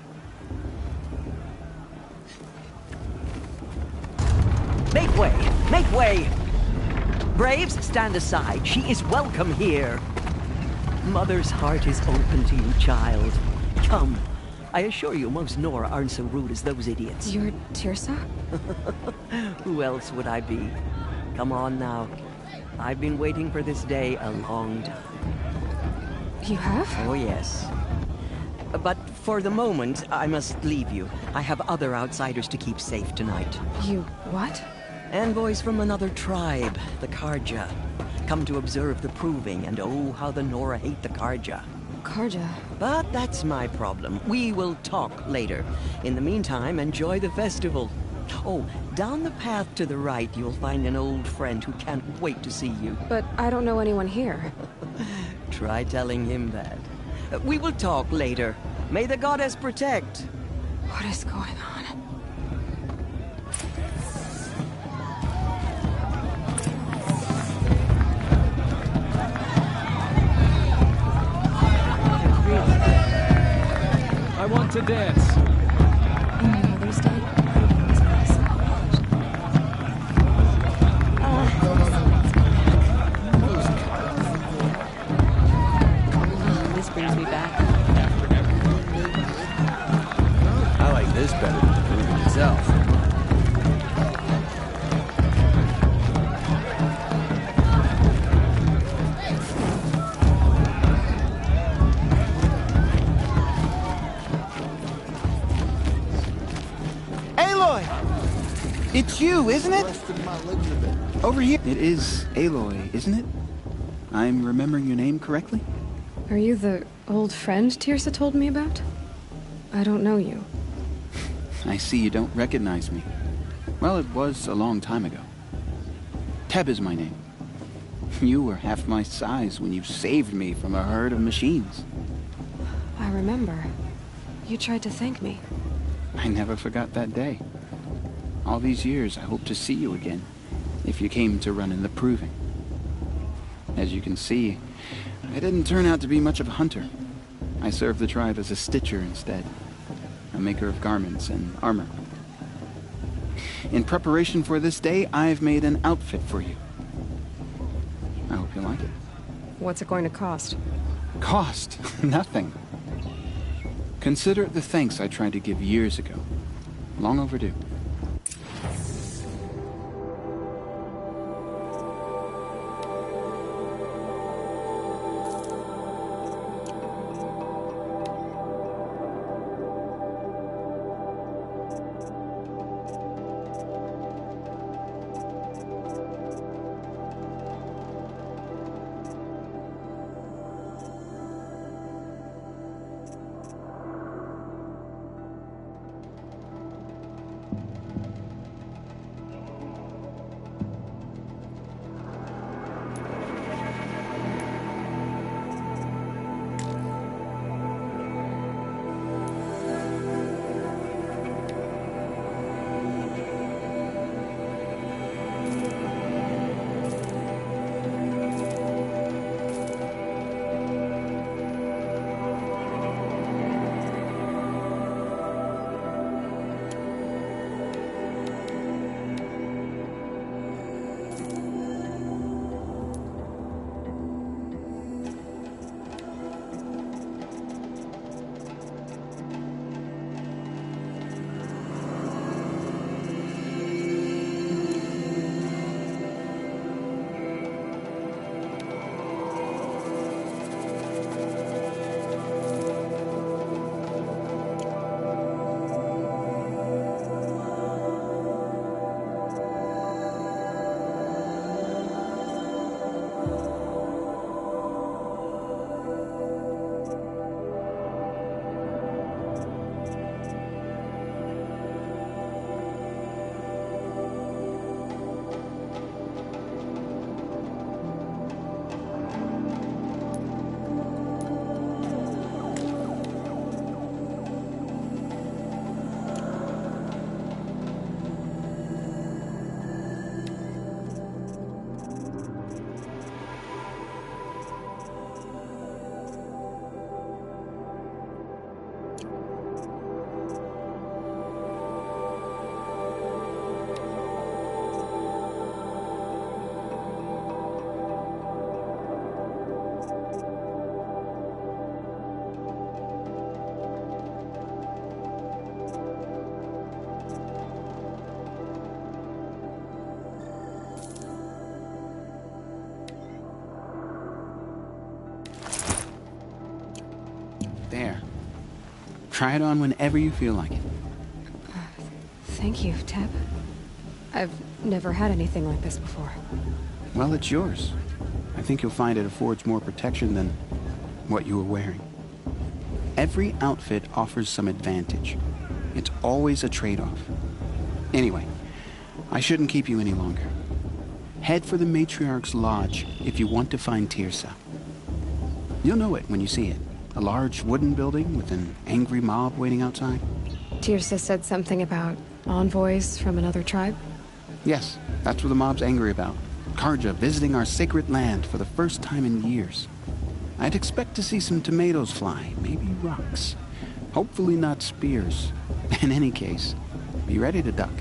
Make way! Make way! Braves, stand aside. She is welcome here. Mother's heart is open to you, child. Come. I assure you, most Nora aren't so rude as those idiots. You're Tirsa? Who else would I be? Come on now. I've been waiting for this day a long time. You have? Oh, yes. But for the moment, I must leave you. I have other outsiders to keep safe tonight. You what? Envoys from another tribe, the Karja. Come to observe the proving, and oh, how the Nora hate the Karja. Karja? But that's my problem. We will talk later. In the meantime, enjoy the festival. Oh, down the path to the right, you'll find an old friend who can't wait to see you. But I don't know anyone here. Try telling him that. We will talk later. May the goddess protect. What is going on? I want to dance. My Mother's Day? This brings me back. I like this better than the movie itself. Aloy! It's you, isn't it? Over here. It is Aloy, isn't it? I'm remembering your name correctly? Are you the old friend Tirsa told me about? I don't know you. I see you don't recognize me. Well, it was a long time ago. Teb is my name. You were half my size when you saved me from a herd of machines. I remember. You tried to thank me. I never forgot that day. All these years, I hope to see you again, if you came to run in the proving. As you can see, I didn't turn out to be much of a hunter. I served the tribe as a stitcher instead, a maker of garments and armor. In preparation for this day, I've made an outfit for you. I hope you like it. What's it going to cost? Cost? Nothing. Consider it the thanks I tried to give years ago. Long overdue. There. Try it on whenever you feel like it. Thank you, Teb. I've never had anything like this before. Well, it's yours. I think you'll find it affords more protection than what you were wearing. Every outfit offers some advantage. It's always a trade-off. Anyway, I shouldn't keep you any longer. Head for the Matriarch's Lodge if you want to find Tirsa. You'll know it when you see it. A large wooden building with an angry mob waiting outside. Tirsa said something about envoys from another tribe? Yes, that's what the mob's angry about. Karja visiting our sacred land for the first time in years. I'd expect to see some tomatoes fly, maybe rocks. Hopefully not spears. In any case, be ready to duck.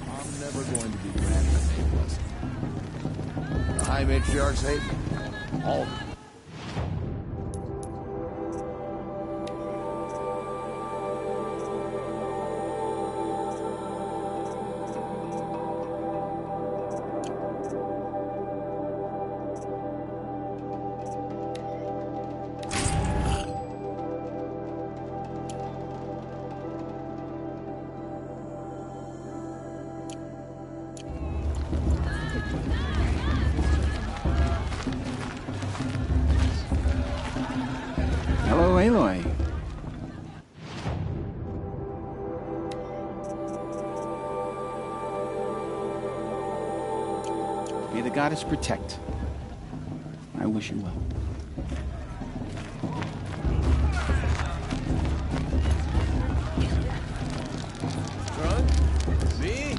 I'm never going to be granted a name blessing. The High Matriarchs hate me. All of them. Hello, Aloy. May the goddess protect. I wish you well. Drunk? Me?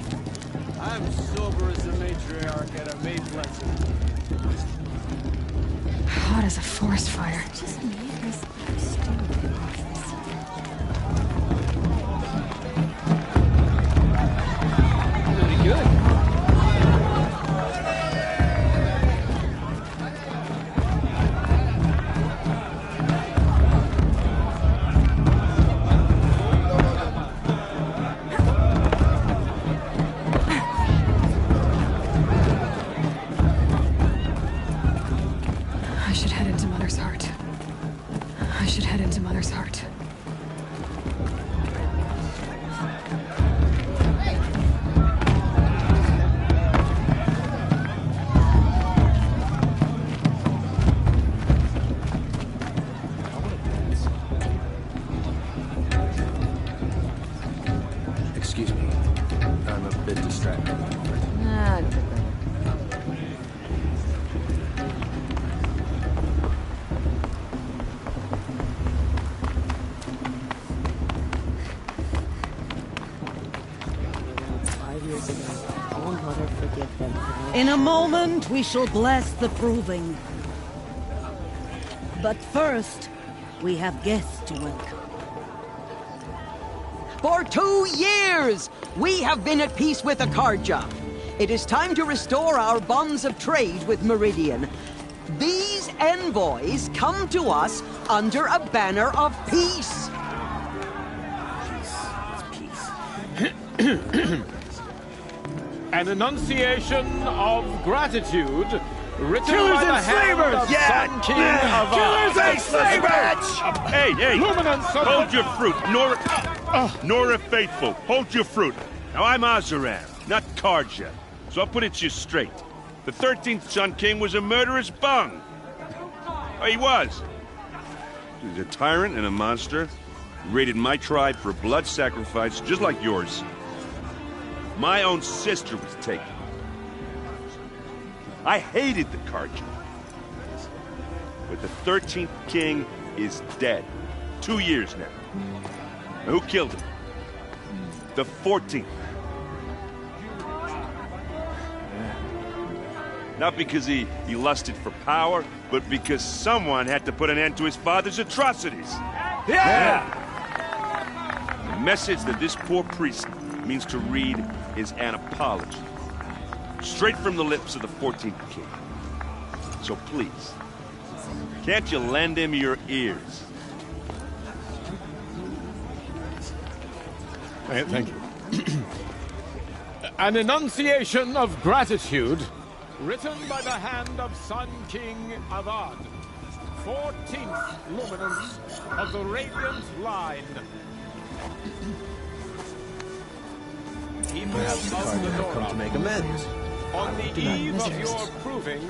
I'm sober as a matriarch at a maid blessing. Hot as a forest fire. Pretty good. bit distracting. Ah, it's okay. In a moment, we shall bless the proving. But first, we have guests to welcome. For 2 years, we have been at peace with Akarja. It is time to restore our bonds of trade with Meridian. These envoys come to us under a banner of peace. An enunciation of gratitude written Killers by the and hand slavers! of Yeah! Sun King of Killers and slavers! Hey, hey! Luminance of Hold the- your fruit, Nora Faithful. Hold your fruit. Now I'm Azaran, not Karja, so I'll put it to you straight. The 13th Sun King was a murderous bung. Oh, he was. He's a tyrant and a monster. He raided my tribe for a blood sacrifice, just like yours. My own sister was taken. I hated the Karja. But the 13th king is dead. 2 years now. Who killed him? The 14th. Not because he lusted for power, but because someone had to put an end to his father's atrocities. Yeah! The message that this poor priest means to read is an apology. Straight from the lips of the 14th king. So please, can't you lend him your ears? Thank you. An enunciation of gratitude written by the hand of Sun King Avad, 14th luminance of the Radiant Line. Perhaps the Karja have come to make amends. On the eve of your proving,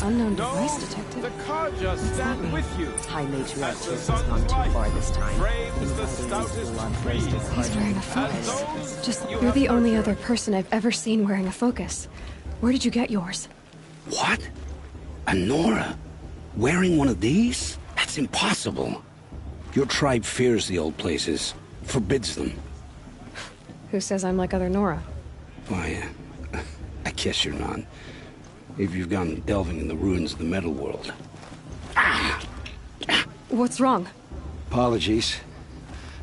Unknown no, device detected. the Karja stand with you. High Matriarch As the has sun's gone too light far this time. frames the stoutest trees. He's wearing a focus. those Just, you you're have the only nurtured. other person I've ever seen wearing a focus. Where did you get yours? What? A Nora? Wearing one of these? That's impossible. Your tribe fears the old places, forbids them. Who says I'm like other Nora? Why, I guess you're not. If you've gone delving in the ruins of the metal world. What's wrong? Apologies.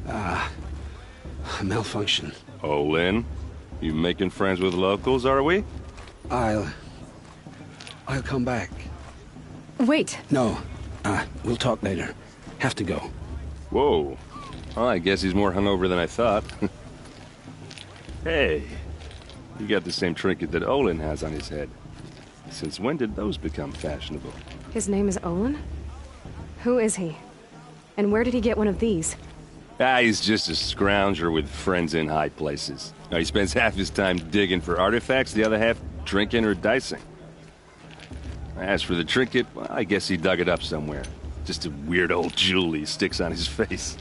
A malfunction. Oh, Lynn, you making friends with locals, are we? I'll come back. Wait. No, we'll talk later. Have to go. Whoa. Well, I guess he's more hungover than I thought. Hey, you got the same trinket that Olin has on his head. Since when did those become fashionable? His name is Olin? Who is he? And where did he get one of these? He's just a scrounger with friends in high places. He spends half his time digging for artifacts, the other half drinking or dicing. As for the trinket, well, I guess he dug it up somewhere. Just a weird old jewel he sticks on his face.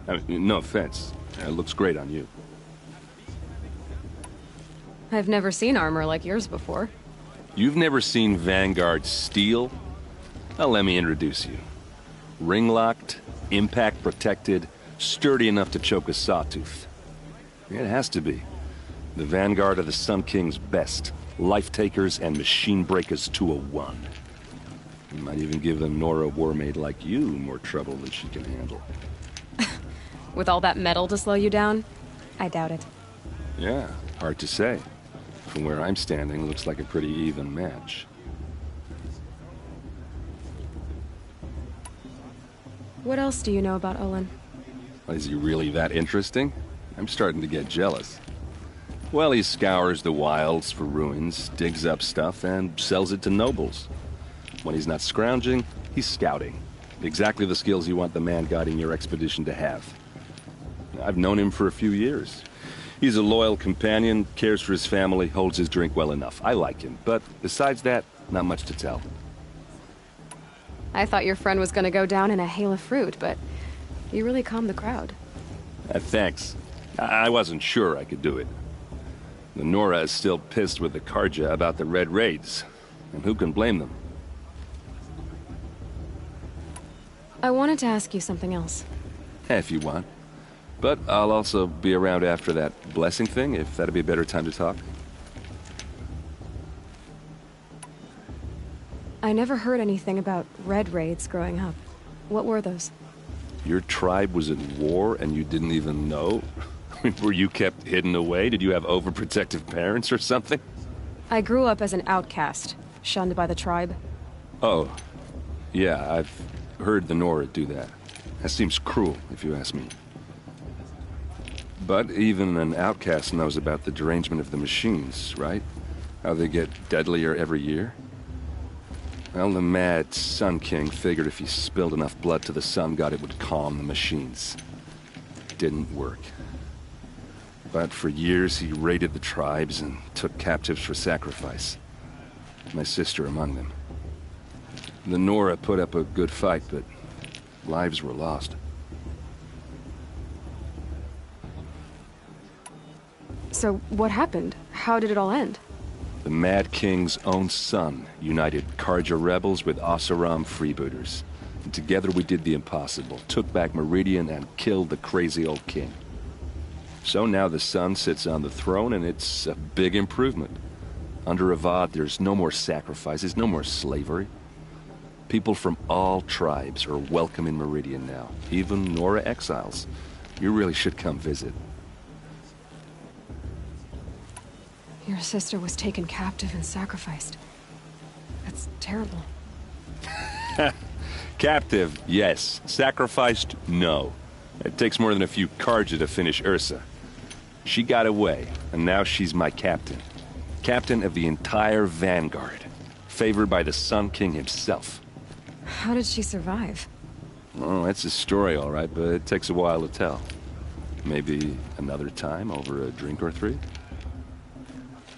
I mean, no offense. It looks great on you. I've never seen armor like yours before. You've never seen Vanguard steel? Well, let me introduce you. Ring-locked, impact-protected, sturdy enough to choke a sawtooth. It has to be. The Vanguard of the Sun King's best. Life-takers and machine breakers to a one. You might even give a Nora warmaid like you more trouble than she can handle. With all that metal to slow you down? I doubt it. Yeah, hard to say. From where I'm standing, looks like a pretty even match. What else do you know about Olin? Is he really that interesting? I'm starting to get jealous. Well, he scours the wilds for ruins, digs up stuff, and sells it to nobles. When he's not scrounging, he's scouting. Exactly the skills you want the man guiding your expedition to have. I've known him for a few years. He's a loyal companion, cares for his family, holds his drink well enough. I like him, but besides that, not much to tell. I thought your friend was gonna go down in a hail of fruit, but you really calmed the crowd. Thanks. I wasn't sure I could do it. The Nora is still pissed with the Karja about the Red Raids. And who can blame them? I wanted to ask you something else. If you want. But I'll also be around after that blessing thing, if that'd be a better time to talk. I never heard anything about Red Raids growing up. What were those? Your tribe was at war and you didn't even know? I mean, were you kept hidden away? Did you have overprotective parents or something? I grew up as an outcast, shunned by the tribe. Oh. Yeah, I've heard the Nora do that. That seems cruel, if you ask me. But even an outcast knows about the derangement of the machines, right? How they get deadlier every year? Well, the mad Sun King figured if he spilled enough blood to the Sun God, it would calm the machines. Didn't work. But for years, he raided the tribes and took captives for sacrifice. My sister among them. The Nora put up a good fight, but lives were lost. So, what happened? How did it all end? The Mad King's own son united Karja rebels with Oseram freebooters. And together we did the impossible, took back Meridian and killed the crazy old king. So now the son sits on the throne and it's a big improvement. Under Avad, there's no more sacrifices, no more slavery. People from all tribes are welcome in Meridian now, even Nora exiles. You really should come visit. Your sister was taken captive and sacrificed. That's terrible. Captive, yes. Sacrificed, no. It takes more than a few Karja to finish Ursa. She got away, and now she's my captain. Captain of the entire Vanguard. Favored by the Sun King himself. How did she survive? Oh, that's a story, all right, but it takes a while to tell. Maybe another time over a drink or three?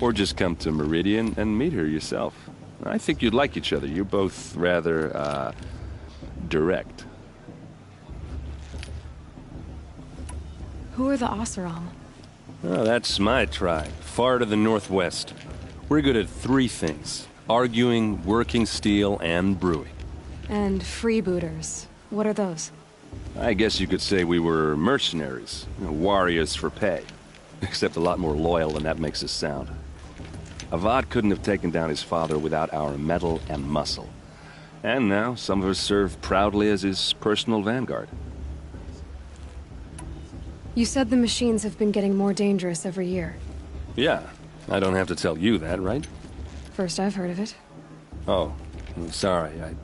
Or just come to Meridian and meet her yourself. I think you'd like each other. You're both rather, direct. Who are the Oseram? Oh, that's my tribe, far to the northwest. We're good at three things. Arguing, working steel, and brewing. And freebooters. What are those? I guess you could say we were mercenaries. Warriors for pay. Except a lot more loyal than that makes us sound. Avad couldn't have taken down his father without our metal and muscle. And now, some of us serve proudly as his personal vanguard. You said the machines have been getting more dangerous every year. Yeah, I don't have to tell you that, right? First I've heard of it. Oh, I'm sorry, I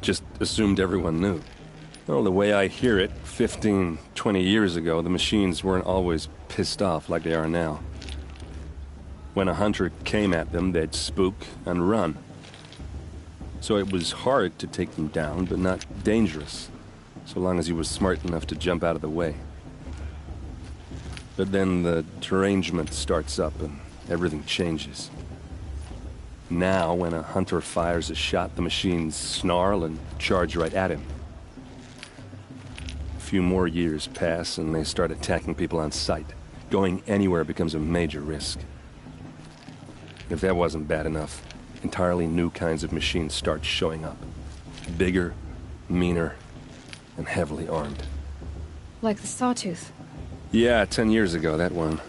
just assumed everyone knew. Well, the way I hear it, 15, 20 years ago, the machines weren't always pissed off like they are now. When a hunter came at them, they'd spook and run. So it was hard to take them down, but not dangerous, so long as he was smart enough to jump out of the way. But then the derangement starts up and everything changes. Now, when a hunter fires a shot, the machines snarl and charge right at him. A few more years pass and they start attacking people on sight. Going anywhere becomes a major risk. If that wasn't bad enough, entirely new kinds of machines start showing up. Bigger, meaner, and heavily armed. Like the Sawtooth. Yeah, 10 years ago, that one.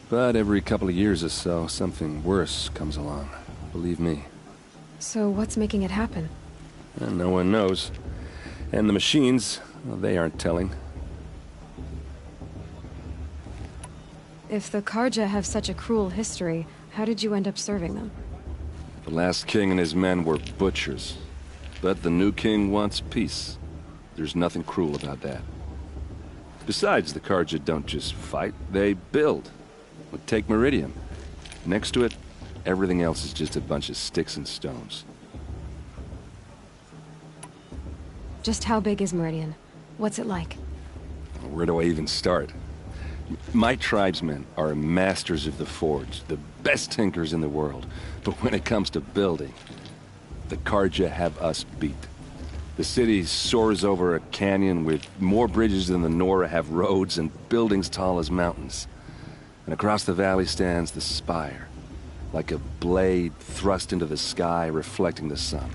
But every couple of years or so, something worse comes along. Believe me. So what's making it happen? And no one knows. And the machines, well, they aren't telling. If the Karja have such a cruel history, how did you end up serving them? The last king and his men were butchers. But the new king wants peace. There's nothing cruel about that. Besides, the Karja don't just fight, they build. Take Meridian. Next to it, everything else is just a bunch of sticks and stones. Just how big is Meridian? What's it like? Where do I even start? My tribesmen are masters of the forge, the best tinkers in the world. But when it comes to building, the Karja have us beat. The city soars over a canyon with more bridges than the Nora have roads and buildings tall as mountains. And across the valley stands the spire, like a blade thrust into the sky, reflecting the sun.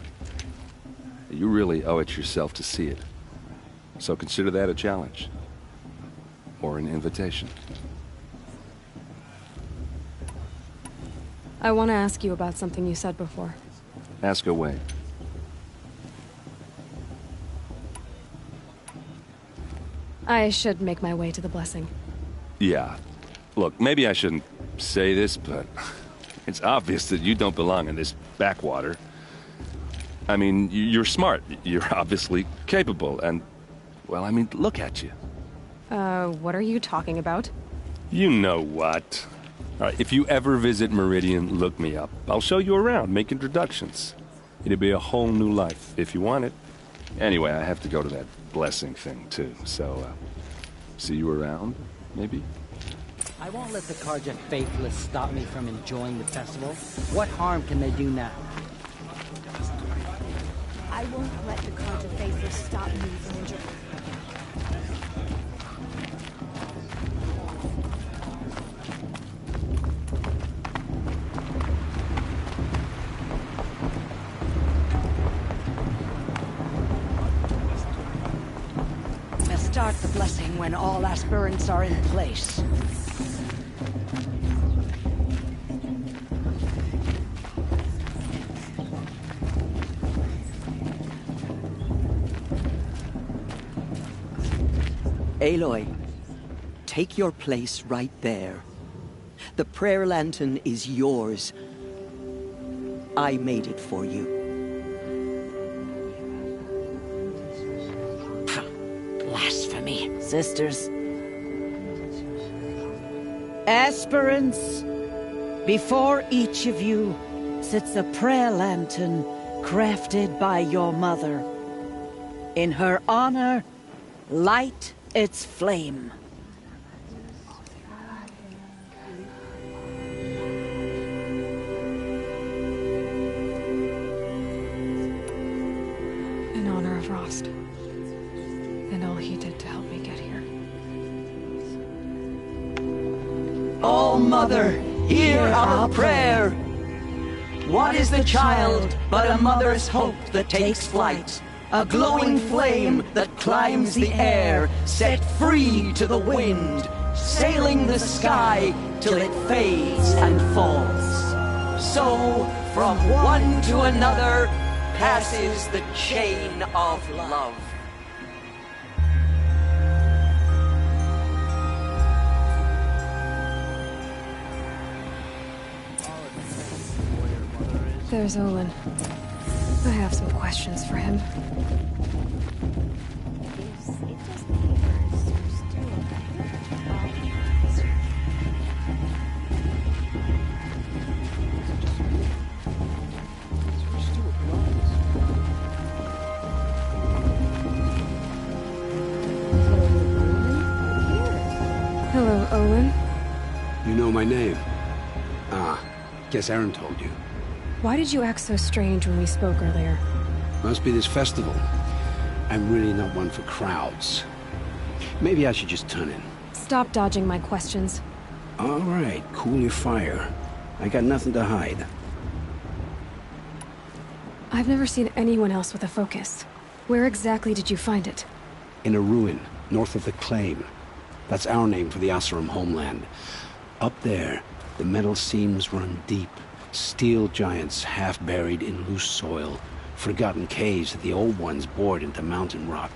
You really owe it yourself to see it. So consider that a challenge. Or an invitation. I want to ask you about something you said before. Ask away. I should make my way to the blessing. Yeah. Look, maybe I shouldn't say this, but it's obvious that you don't belong in this backwater. I mean, you're smart. You're obviously capable, and, well, I mean, look at you. What are you talking about? You know what. All right, if you ever visit Meridian, look me up. I'll show you around, make introductions. It'll be a whole new life, if you want it. Anyway, I have to go to that blessing thing, too, so, see you around, maybe? I won't let the Karja faithless stop me from enjoying the festival. What harm can they do now? I won't let the Karja faithless stop me from enjoying. Start the blessing when all aspirants are in place. Aloy, take your place right there. The prayer lantern is yours. I made it for you. Blasphemy, sisters. Aspirants, before each of you sits a prayer lantern crafted by your mother. In her honor, light its flame. In honor of Rost. And all he did to help me get here. Oh, Mother, hear our prayer. What is the child but a mother's hope that takes flight? A glowing flame that climbs the air, set free to the wind, sailing the sky till it fades and falls. So, from one to another, passes the chain of love. There's Olin. I have some questions for him. Hello, Olin. You know my name? Ah, guess Aaron told you. Why did you act so strange when we spoke earlier? Must be this festival. I'm really not one for crowds. Maybe I should just turn in. Stop dodging my questions. All right, cool your fire. I got nothing to hide. I've never seen anyone else with a focus. Where exactly did you find it? In a ruin, north of the Claim. That's our name for the Asuram homeland. Up there, the metal seams run deep. Steel giants half buried in loose soil. Forgotten caves that the old ones bored into mountain rock.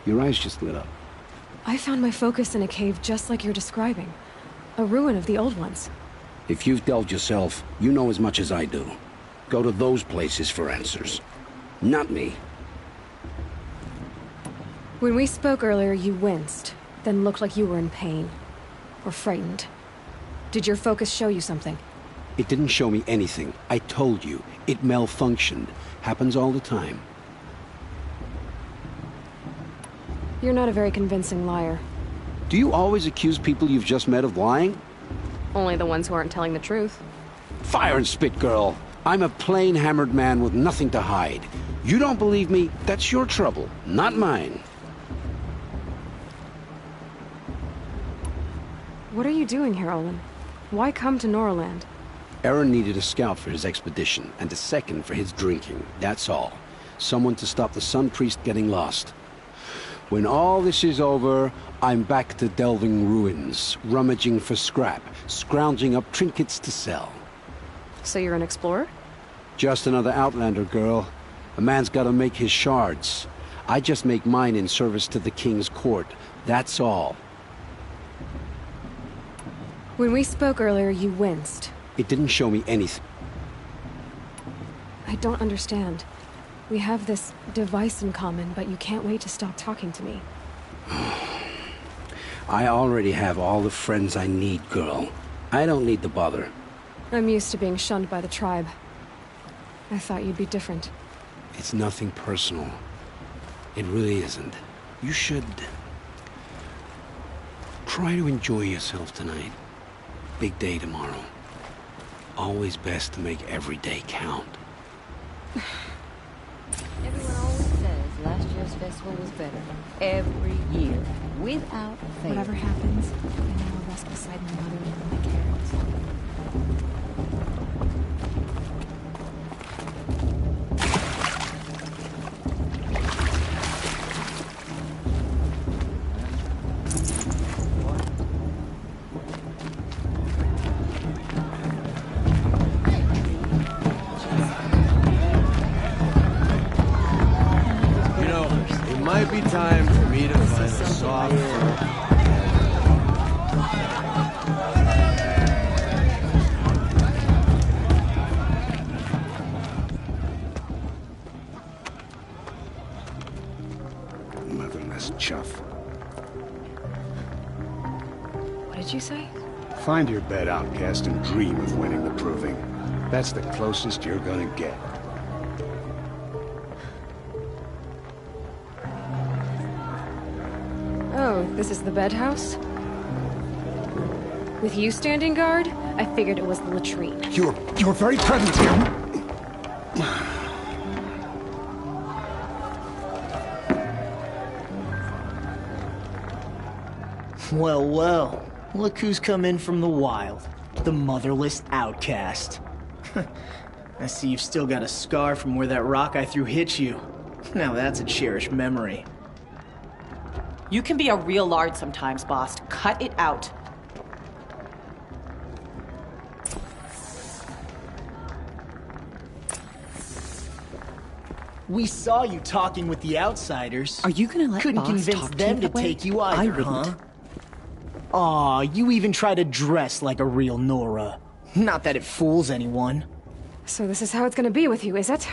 Your eyes just lit up. I found my focus in a cave just like you're describing. A ruin of the old ones. If you've delved yourself, you know as much as I do. Go to those places for answers. Not me. When we spoke earlier, you winced, then looked like you were in pain. Or frightened. Did your focus show you something? It didn't show me anything. I told you. It malfunctioned. Happens all the time. You're not a very convincing liar. Do you always accuse people you've just met of lying? Only the ones who aren't telling the truth. Fire and spit, girl. I'm a plain hammered man with nothing to hide. You don't believe me, that's your trouble, not mine. What are you doing here, Olin? Why come to Norland? Aaron needed a scout for his expedition, and a second for his drinking. That's all. Someone to stop the Sun Priest getting lost. When all this is over, I'm back to delving ruins, rummaging for scrap, scrounging up trinkets to sell. So you're an explorer? Just another Outlander, girl. A man's gotta make his shards. I just make mine in service to the King's court. That's all. When we spoke earlier, you winced. It didn't show me anything. I don't understand. We have this device in common, but you can't wait to stop talking to me. I already have all the friends I need, girl. I don't need the bother. I'm used to being shunned by the tribe. I thought you'd be different. It's nothing personal. It really isn't. You should try to enjoy yourself tonight. Big day tomorrow. Always best to make every day count. Everyone always says last year's festival was better. Every year. Without fail. Whatever happens, I know I'll rest beside my mother and my parents. Might be time for me to find a soft Motherless chuff. What did you say? Find your bed, outcast, and dream of winning the proving. That's the closest you're gonna get. Oh, this is the bed house? With you standing guard, I figured it was the latrine. Your very presence here. Well, well. Look who's come in from the wild. The motherless outcast. I see you've still got a scar from where that rock I threw hit you. Now that's a cherished memory. You can be a real lard sometimes, boss. Cut it out. We saw you talking with the outsiders. Are you gonna let Couldn't boss convince talk them to that way? take you I either, wouldn't. huh? Aw, you even try to dress like a real Nora. Not that it fools anyone. So this is how it's gonna be with you, is it?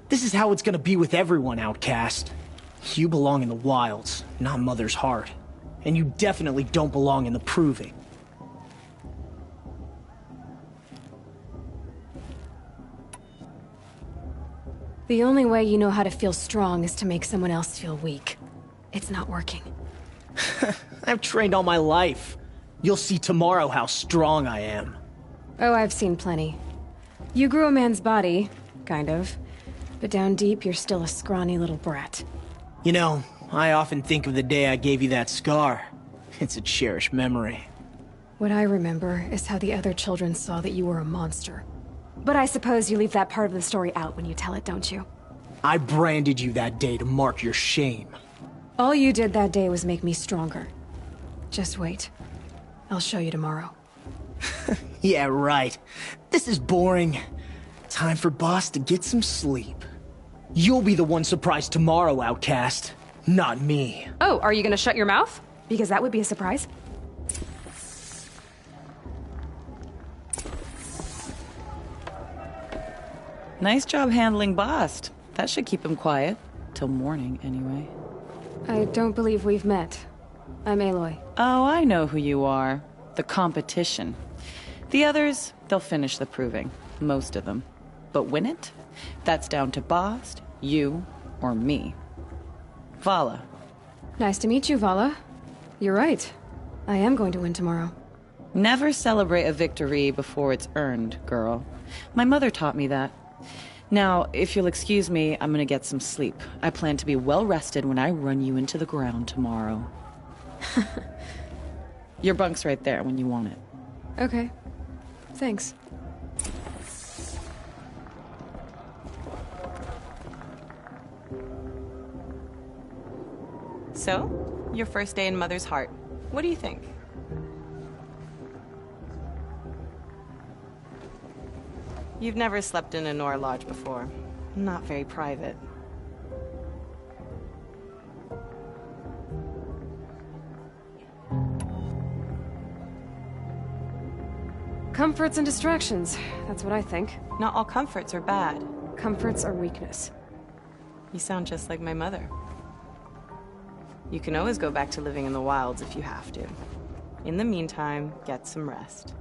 This is how it's gonna be with everyone, outcast. You belong in the wilds, not Mother's heart. And you definitely don't belong in the proving. The only way you know how to feel strong is to make someone else feel weak. It's not working. I've trained all my life. You'll see tomorrow how strong I am. Oh, I've seen plenty. You grew a man's body, kind of. But down deep, you're still a scrawny little brat. You know, I often think of the day I gave you that scar. It's a cherished memory. What I remember is how the other children saw that you were a monster. But I suppose you leave that part of the story out when you tell it, don't you? I branded you that day to mark your shame. All you did that day was make me stronger. Just wait. I'll show you tomorrow. Yeah, right. This is boring. Time for Boss to get some sleep. You'll be the one surprised tomorrow, outcast. Not me. Oh, are you gonna shut your mouth? Because that would be a surprise. Nice job handling Bast. That should keep him quiet. Till morning, anyway. I don't believe we've met. I'm Aloy. Oh, I know who you are. The competition. The others, they'll finish the proving. Most of them. But win it? That's down to Bast, you, or me. Vala. Nice to meet you, Vala. You're right. I am going to win tomorrow. Never celebrate a victory before it's earned, girl. My mother taught me that. Now, if you'll excuse me, I'm gonna get some sleep. I plan to be well rested when I run you into the ground tomorrow. Your bunk's right there when you want it. Okay. Thanks. So, your first day in Mother's Heart. What do you think? You've never slept in a Nora lodge before. Not very private. Comforts and distractions. That's what I think. Not all comforts are bad. Comforts are weakness. You sound just like my mother. You can always go back to living in the wilds if you have to. In the meantime, get some rest.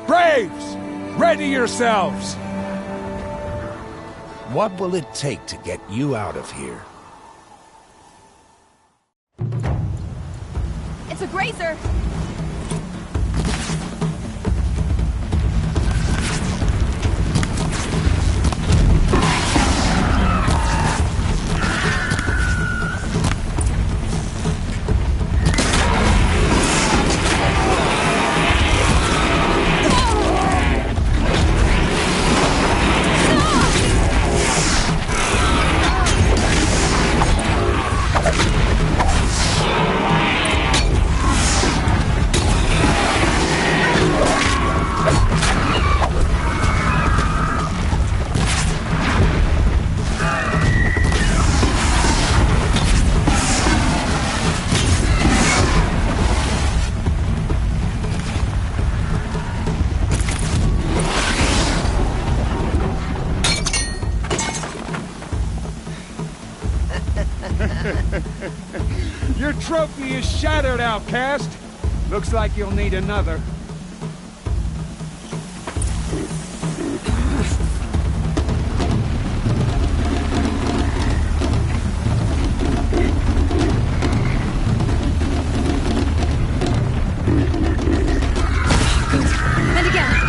Braves! Ready yourselves! What will it take to get you out of here? It's a grazer! Your trophy is shattered, outcast. Looks like you'll need another. And again!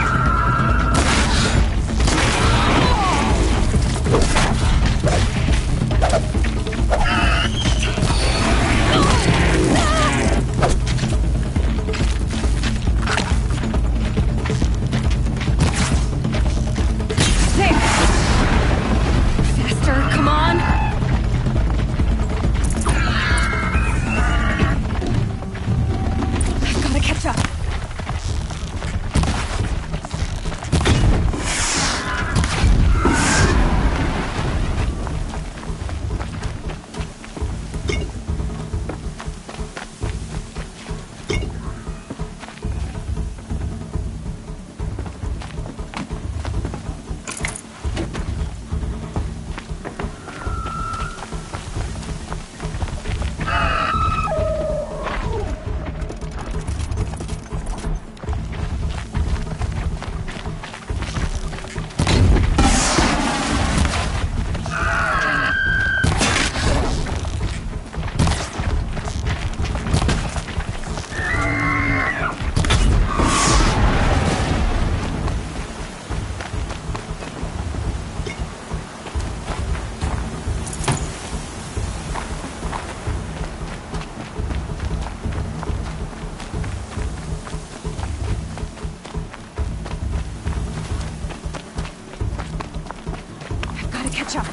catch up.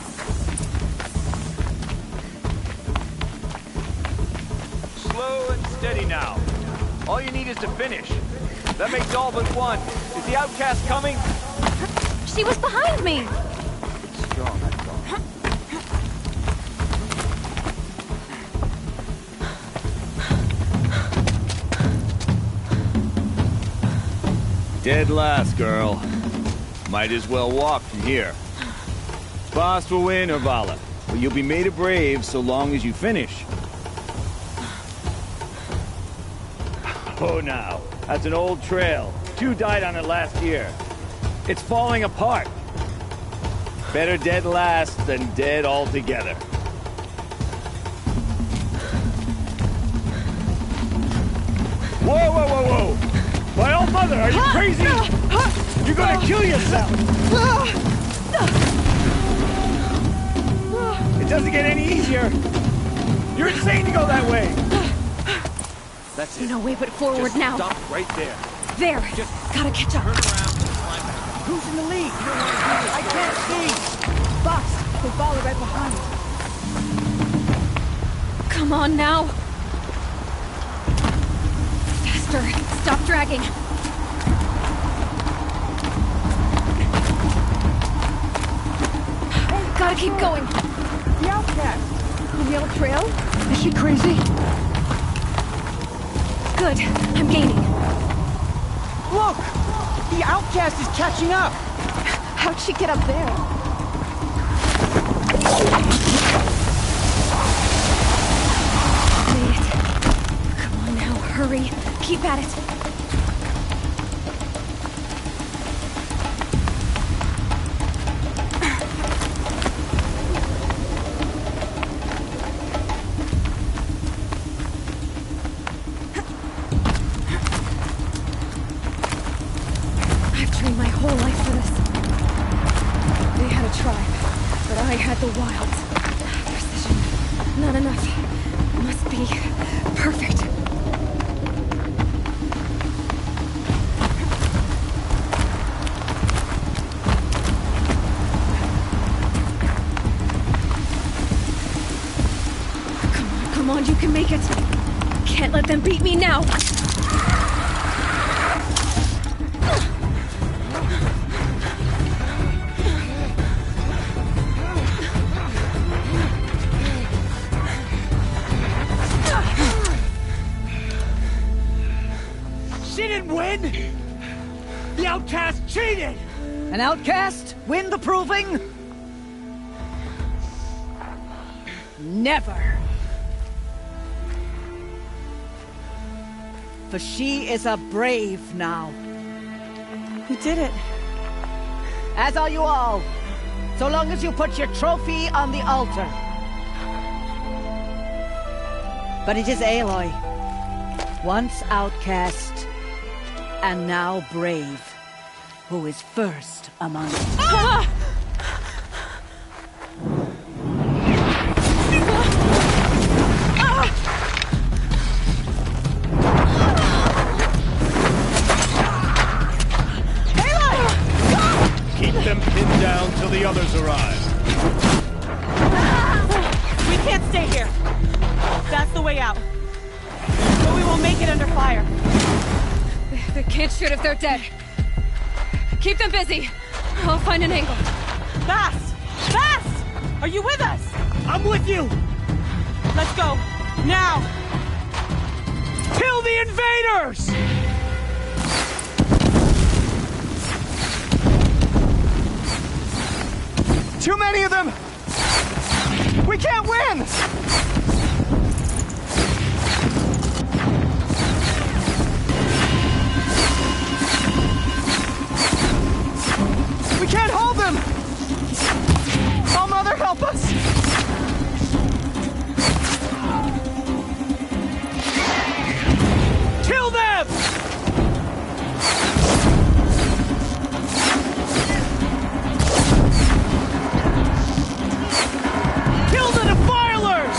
Slow and steady now. All you need is to finish. That makes all but one. Is the outcast coming? She was behind me! Strong, I thought. Dead last, girl. Might as well walk from here. Boss will win or Vala, but you'll be made a brave so long as you finish. Oh, now. That's an old trail. 2 died on it last year. It's falling apart. Better dead last than dead altogether. Whoa, whoa, whoa, whoa! My old mother, are you crazy? You're gonna kill yourself! It doesn't get any easier! You're insane to go that way! That's it. No way but forward Just now. stop right there. There! Gotta catch up. Who's in the lead? I can't see! Boss, they follow right behind. Come on now. Faster. Stop dragging. Gotta keep going. The outcast! On the old trail? Is she crazy? Good. I'm gaining. Look! The outcast is catching up! How'd she get up there? Made it. Come on now, hurry. Keep at it. My whole life for this. They had a tribe, but I had the wilds. Precision. Not enough. Must be perfect. Come on, you can make it. Can't let them beat me now. The outcast cheated! An outcast? Win the proving? Never. For she is a brave now. You did it. As are you all. So long as you put your trophy on the altar. But it is Aloy. Once outcast, and now brave, who is first among us. Ah! Keep them pinned down till the others arrive. We can't stay here. That's the way out. But we won't make it under fire. They can't shoot if they're dead. Keep them busy. I'll find an angle. Fast! Fast! Are you with us? I'm with you! Let's go. Now! Kill the invaders! Too many of them! We can't win! We can't hold them! Oh, Mother, help us! Kill them! Kill the defilers!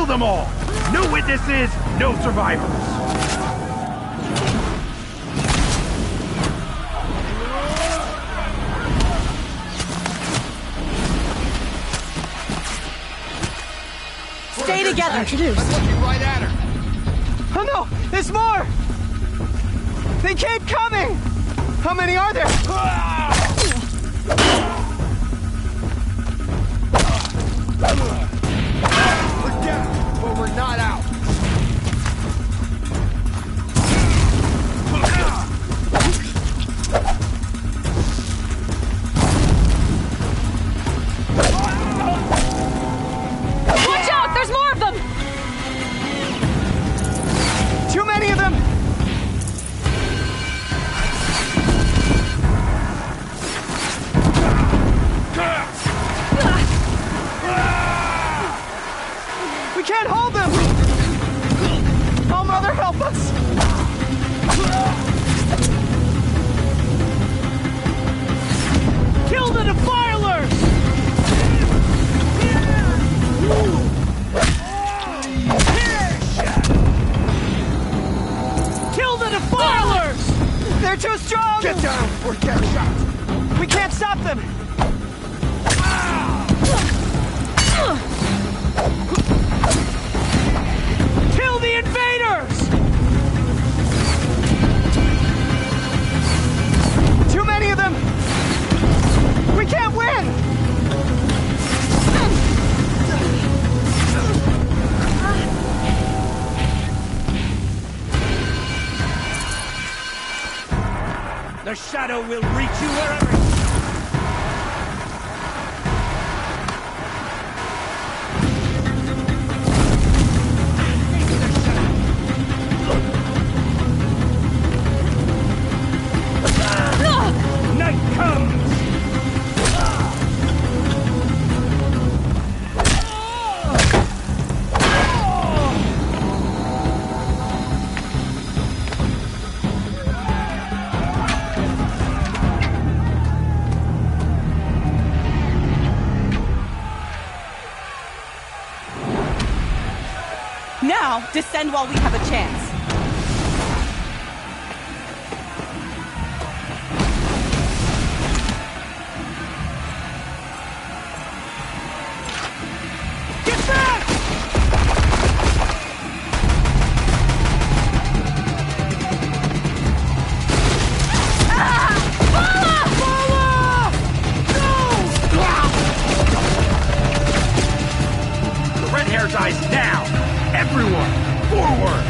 them all! No witnesses, no survivors! Stay together! Introduce. I'm looking right at her! Oh no! There's more! They keep coming! How many are there? We're down, but we're not out! Watch out! There's more of them! Too many of them! We can't hold them! Oh, Mother, help us! Kill the defilers! Kill the defilers! They're too strong! Get down or get shot! We can't stop them! Kill the invaders! Too many of them! We can't win! The shadow will reach you wherever... Night comes! Now, descend while we have a chance. Get back! The red hair dies now! Everyone, forward!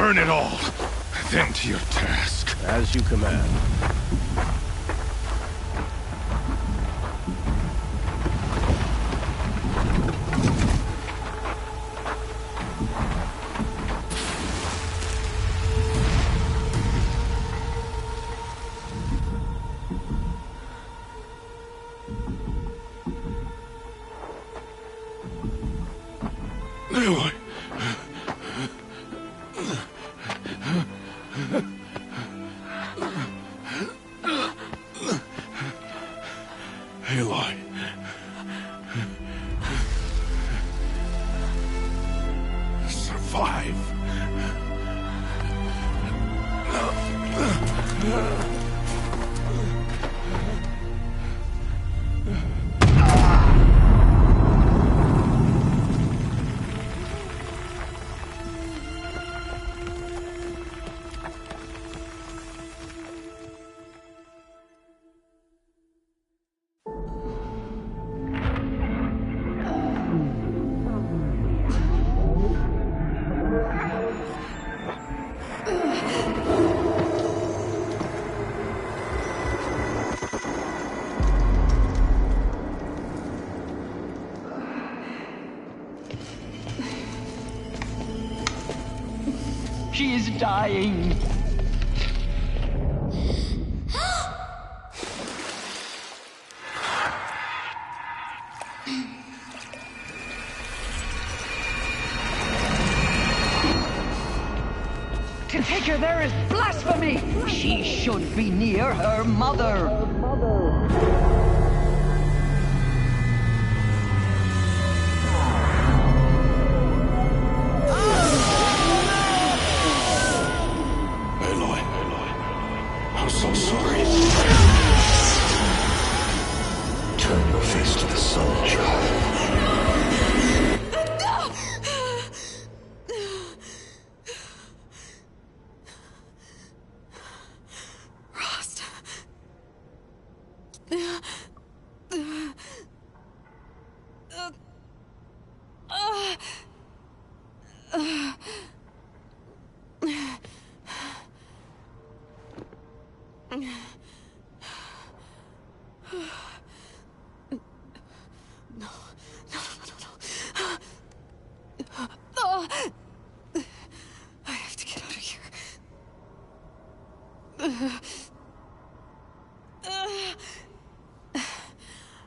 Burn it all, then to your task. As you command. Aloy. Aloy. Survive. She is dying. To take her there is blasphemy. She should be near her mother. I'm so sorry. Turn your face to the sun, child. Rost. I have to get out of here.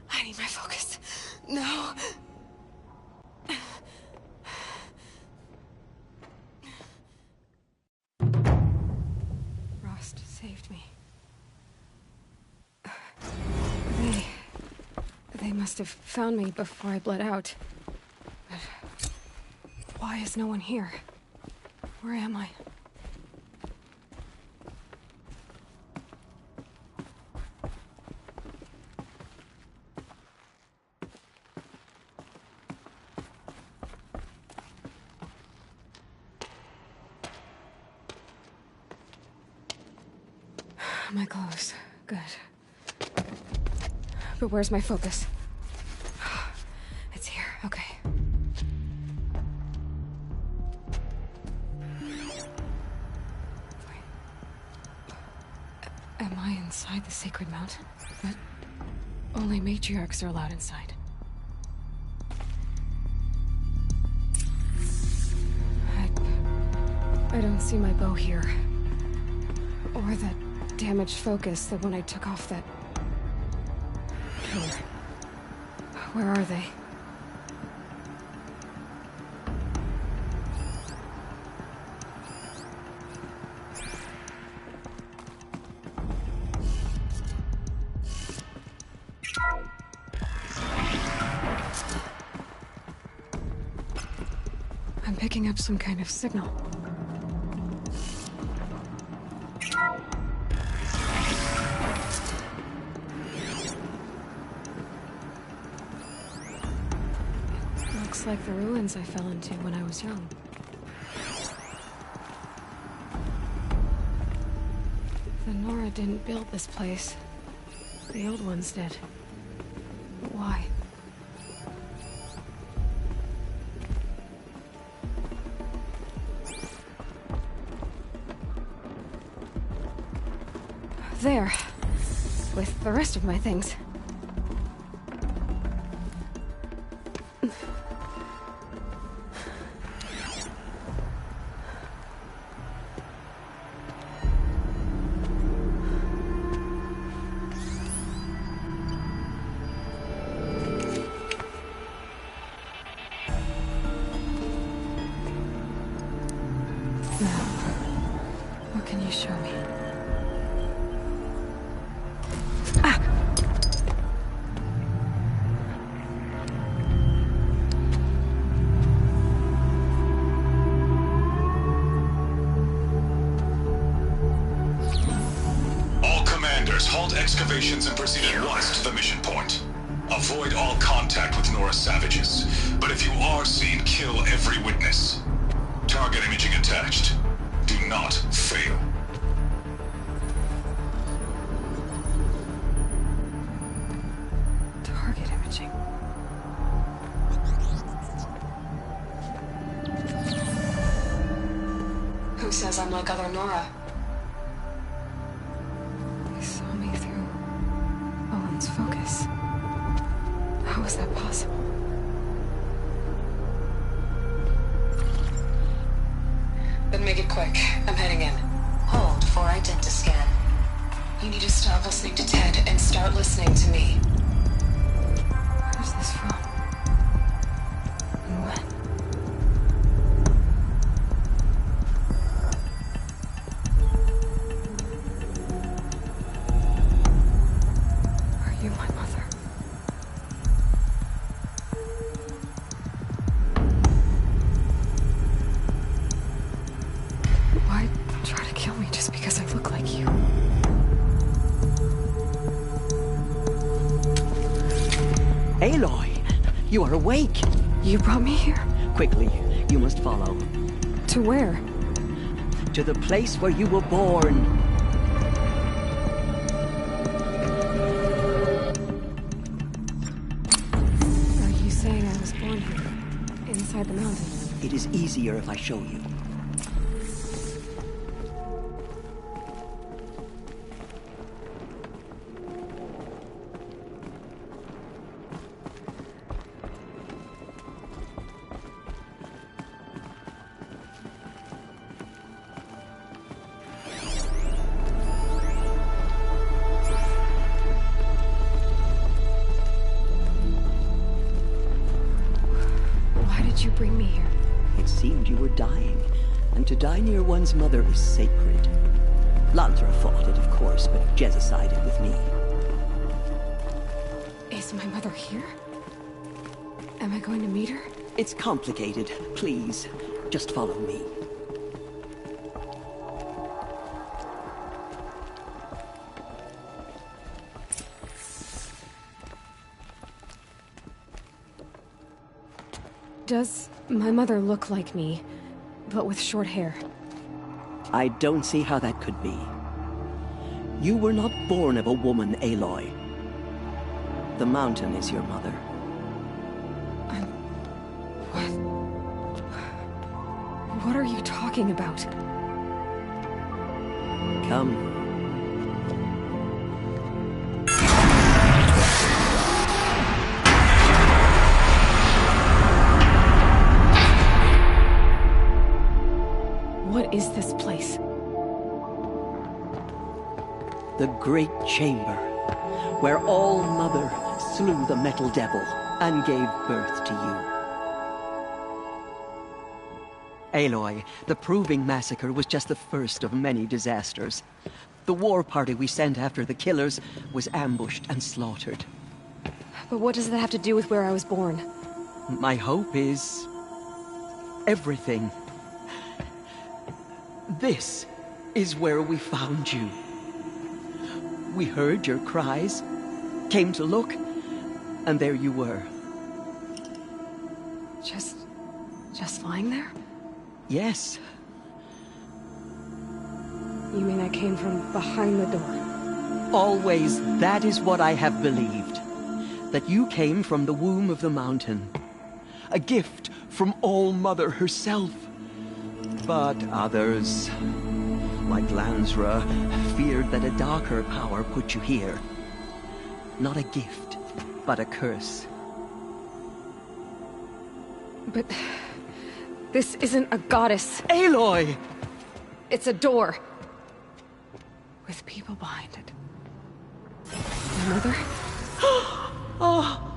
I need my focus. No. Rost saved me. They must have found me before I bled out. But why is no one here? Where am I? My clothes. Good. But where's my focus? It's here. Okay. Wait. Am I inside the sacred mountain? But only matriarchs are allowed inside. I don't see my bow here. Or that damaged focus, the one I took off that killer. Where are they? I'm picking up some kind of signal. Looks like the ruins I fell into when I was young. The Nora didn't build this place. The old ones did. Why? there. With the rest of my things. What can you show me? All commanders, halt excavations and proceed at once to the mission point. Avoid all contact with Nora savages, but if you are seen, kill every witness. Target imaging attached. Do not fail. Target imaging. Who says I'm like other Nora? They saw me through Owen's focus. How is that possible? Then make it quick. I'm heading in. Hold for identiscan. You need to stop listening to Ted and start listening to me. Where's this from? And when? Are you my mother? Why try to kill me just because I look like you? Aloy, you are awake. You brought me here? Quickly, you must follow. To where? To the place where you were born. Are you saying I was born here? Inside the mountain? It is easier if I show you. Why did you bring me here? It seemed you were dying, and to die near one's mother is sacred. Lantra fought it, of course, but Jezza sided with me. Is my mother here? Am I going to meet her? It's complicated. Please, just follow me. Does my mother look like me, but with short hair? I don't see how that could be. You were not born of a woman, Aloy. The mountain is your mother. What are you talking about? Come. What is this place? The Great Chamber, where All-Mother slew the Metal Devil and gave birth to you. Aloy, the Proving Massacre was just the first of many disasters. The war party we sent after the killers was ambushed and slaughtered. But what does that have to do with where I was born? My hope is... everything. This is where we found you. We heard your cries, came to look, and there you were. Just lying there? Yes. You mean I came from behind the door? Always, that is what I have believed. That you came from the womb of the mountain. A gift from All-Mother herself. But others like Lansra, feared that a darker power put you here. Not a gift, but a curse. But this isn't a goddess. Aloy! It's a door. With people behind it. My mother? Oh!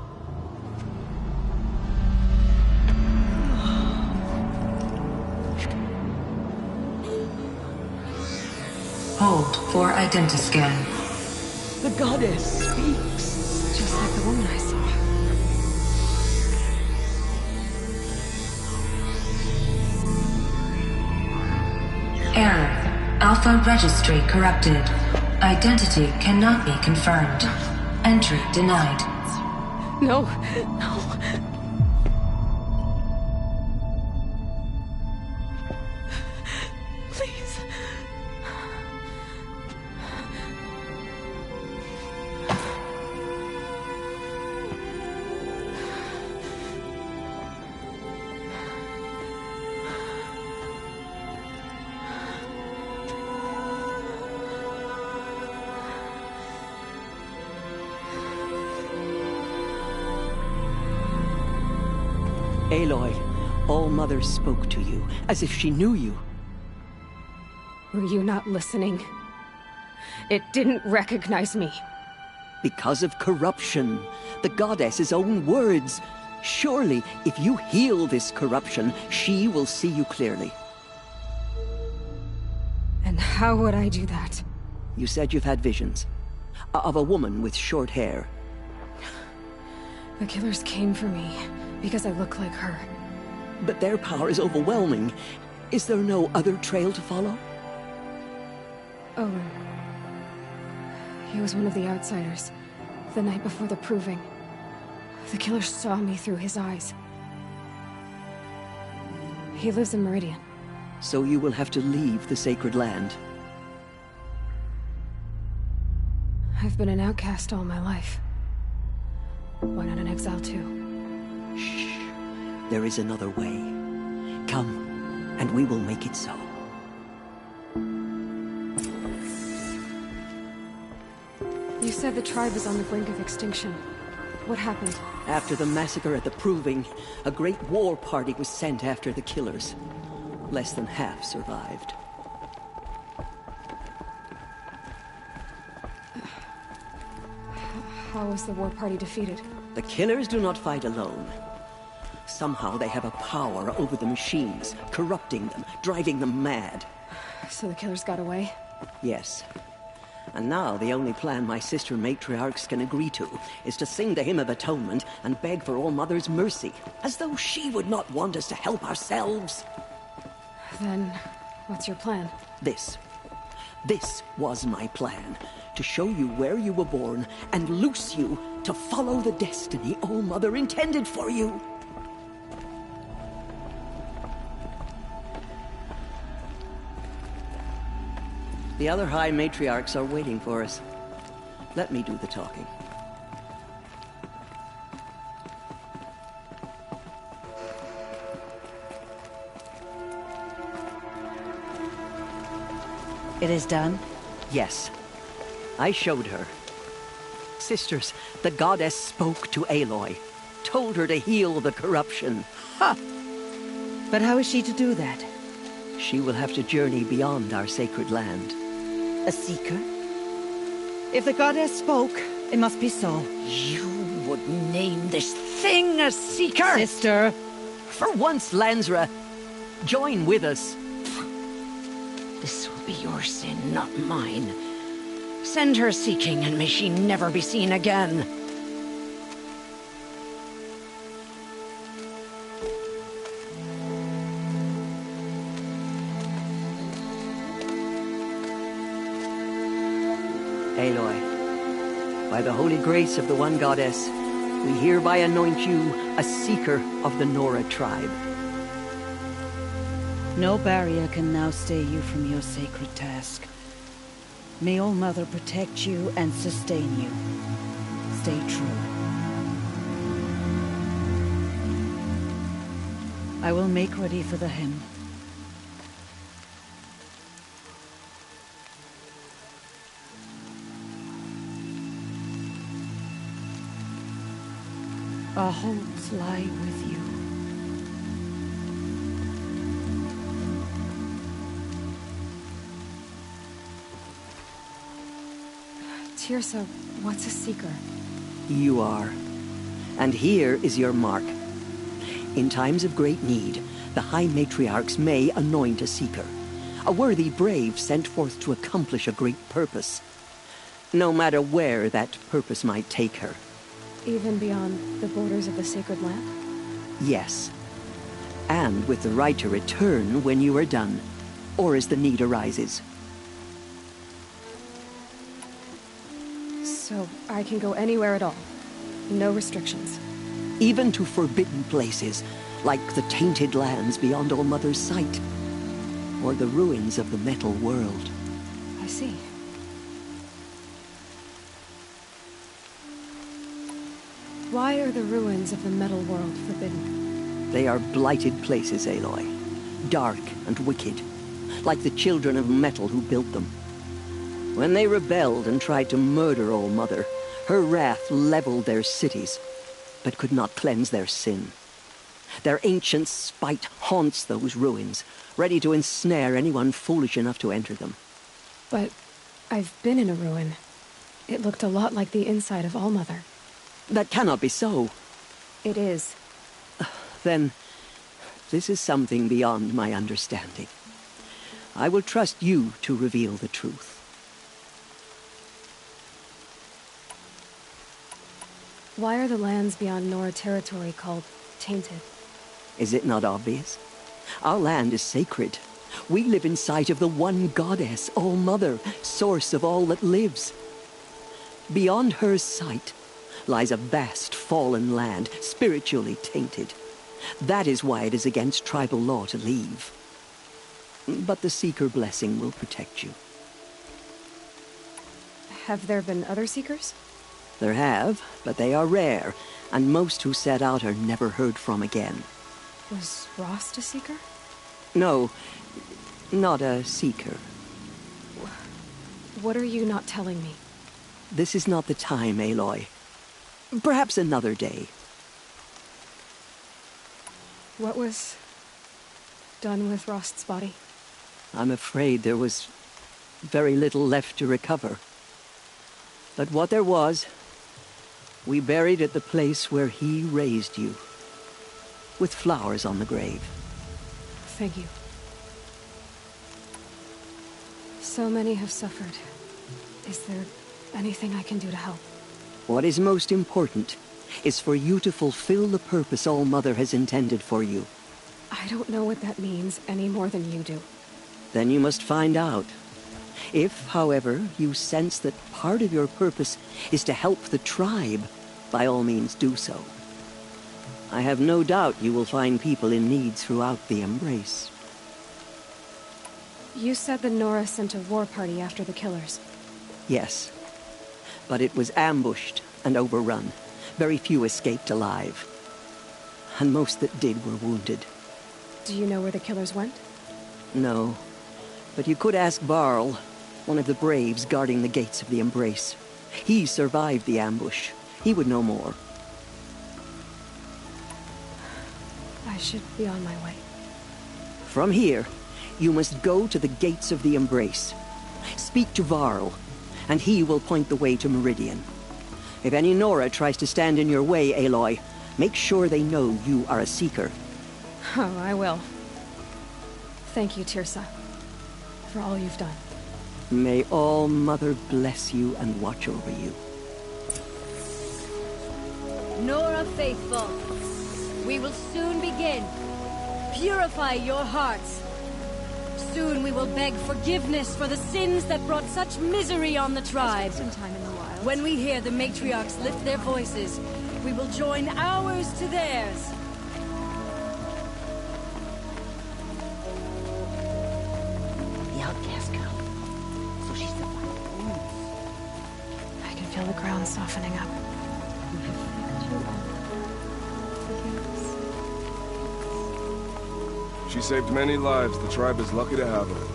Hold for identiscan. The goddess speaks. Just like the woman I saw. Error. Alpha registry corrupted. Identity cannot be confirmed. Entry denied. No, no. Please. Aloy, All-Mother spoke to you, as if she knew you. Were you not listening? It didn't recognize me. Because of corruption. The goddess's own words. Surely, if you heal this corruption, she will see you clearly. And how would I do that? You said you've had visions. Of a woman with short hair. The killers came for me, because I look like her. But their power is overwhelming. Is there no other trail to follow? Owen. He was one of the outsiders. The night before the proving. The killer saw me through his eyes. He lives in Meridian. So you will have to leave the sacred land. I've been an outcast all my life. Why not an exile too? Shh. There is another way. Come, and we will make it so. You said the tribe is on the brink of extinction. What happened? After the massacre at the Proving, a great war party was sent after the killers. Less than half survived. How was the war party defeated? The killers do not fight alone. Somehow they have a power over the machines, corrupting them, driving them mad. So the killers got away? Yes. And now the only plan my sister matriarchs can agree to is to sing the Hymn of Atonement and beg for All-Mother's mercy, as though she would not want us to help ourselves. Then, what's your plan? This was my plan. To show you where you were born and loose you to follow the destiny All-Mother intended for you. The other High Matriarchs are waiting for us. Let me do the talking. It is done? Yes. I showed her. Sisters, the goddess spoke to Aloy. Told her to heal the corruption. Ha! But how is she to do that? She will have to journey beyond our sacred land. A seeker? If the goddess spoke, it must be so. You would name this thing a seeker? Sister! For once, Lansra, join with us. This will be your sin, not mine. Send her seeking, and may she never be seen again. Aloy, by the holy grace of the one goddess, we hereby anoint you a seeker of the Nora tribe. No barrier can now stay you from your sacred task. May All-Mother protect you and sustain you. Stay true. I will make ready for the hymn. Our homes lie with you. Tirsa, what's a seeker? You are. And here is your mark. In times of great need, the High Matriarchs may anoint a seeker. A worthy brave sent forth to accomplish a great purpose. No matter where that purpose might take her. Even beyond the borders of the sacred land? Yes. And with the right to return when you are done, or as the need arises. So I can go anywhere at all? No restrictions? Even to forbidden places, like the tainted lands beyond All Mother's sight. Or the ruins of the metal world. I see. Why are the ruins of the metal world forbidden? They are blighted places, Aloy. Dark and wicked. Like the children of metal who built them. When they rebelled and tried to murder All Mother, her wrath leveled their cities, but could not cleanse their sin. Their ancient spite haunts those ruins, ready to ensnare anyone foolish enough to enter them. But I've been in a ruin. It looked a lot like the inside of All Mother. That cannot be so. It is. Then, this is something beyond my understanding. I will trust you to reveal the truth. Why are the lands beyond Nora territory called tainted? Is it not obvious? Our land is sacred. We live in sight of the one goddess, All Mother, source of all that lives. Beyond her sight lies a vast fallen land, spiritually tainted. That is why it is against tribal law to leave. But the Seeker blessing will protect you. Have there been other Seekers? There have, but they are rare, and most who set out are never heard from again. Was Rost a Seeker? No, not a Seeker. What are you not telling me? This is not the time, Aloy. Perhaps another day. What was done with Rost's body? I'm afraid there was very little left to recover. But what there was, we buried at the place where he raised you, with flowers on the grave. Thank you. So many have suffered. Is there anything I can do to help? What is most important is for you to fulfill the purpose All Mother has intended for you. I don't know what that means any more than you do. Then you must find out. If, however, you sense that part of your purpose is to help the tribe, by all means do so. I have no doubt you will find people in need throughout the Embrace. You said the Nora sent a war party after the killers. Yes. But it was ambushed and overrun. Very few escaped alive. And most that did were wounded. Do you know where the killers went? No. But you could ask Varl, one of the braves guarding the gates of the Embrace. He survived the ambush. He would know more. I should be on my way. From here, you must go to the gates of the Embrace. Speak to Varl, and he will point the way to Meridian. If any Nora tries to stand in your way, Aloy, make sure they know you are a Seeker. Oh, I will. Thank you, Tirsa, for all you've done. May All Mother bless you and watch over you. Nora Faithful, we will soon begin. Purify your hearts. Soon we will beg forgiveness for the sins that brought such misery on the tribe. Some time in the wild. When we hear the matriarchs lift their voices, we will join ours to theirs. The outcast girl. So she's the one. I can feel the ground softening up. She saved many lives. The tribe is lucky to have her.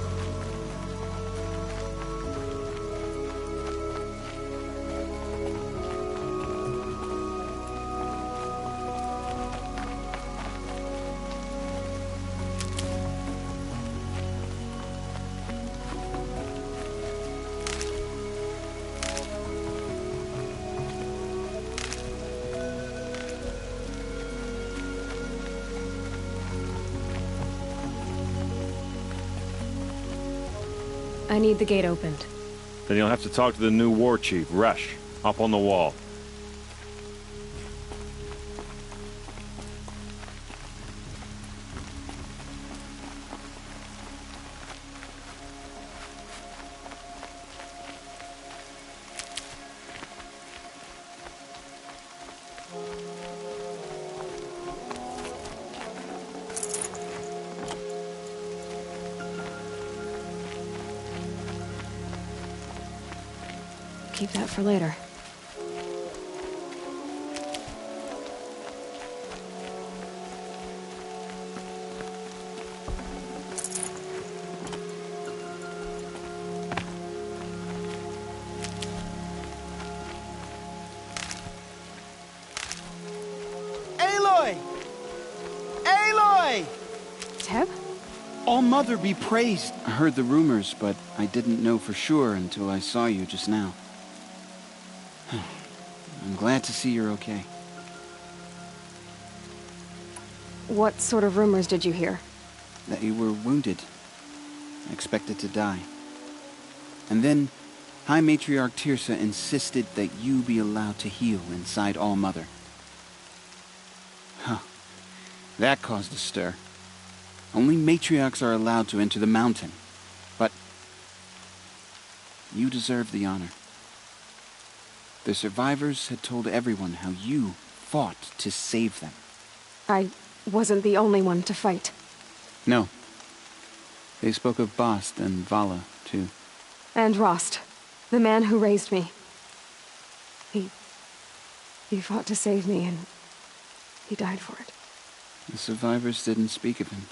I need the gate opened. Then you'll have to talk to the new war chief, Resh, up on the wall. Keep that for later. Aloy! Aloy! Teb? All-Mother be praised. I heard the rumors, but I didn't know for sure until I saw you just now. I'm glad to see you're okay. What sort of rumors did you hear? That you were wounded. Expected to die. And then, High Matriarch Tirsa insisted that you be allowed to heal inside All-Mother. Huh. That caused a stir. Only matriarchs are allowed to enter the mountain. But you deserve the honor. The survivors had told everyone how you fought to save them. I wasn't the only one to fight. No. They spoke of Bast and Vala, too. And Rost, the man who raised me. He fought to save me, and he died for it. The survivors didn't speak of him,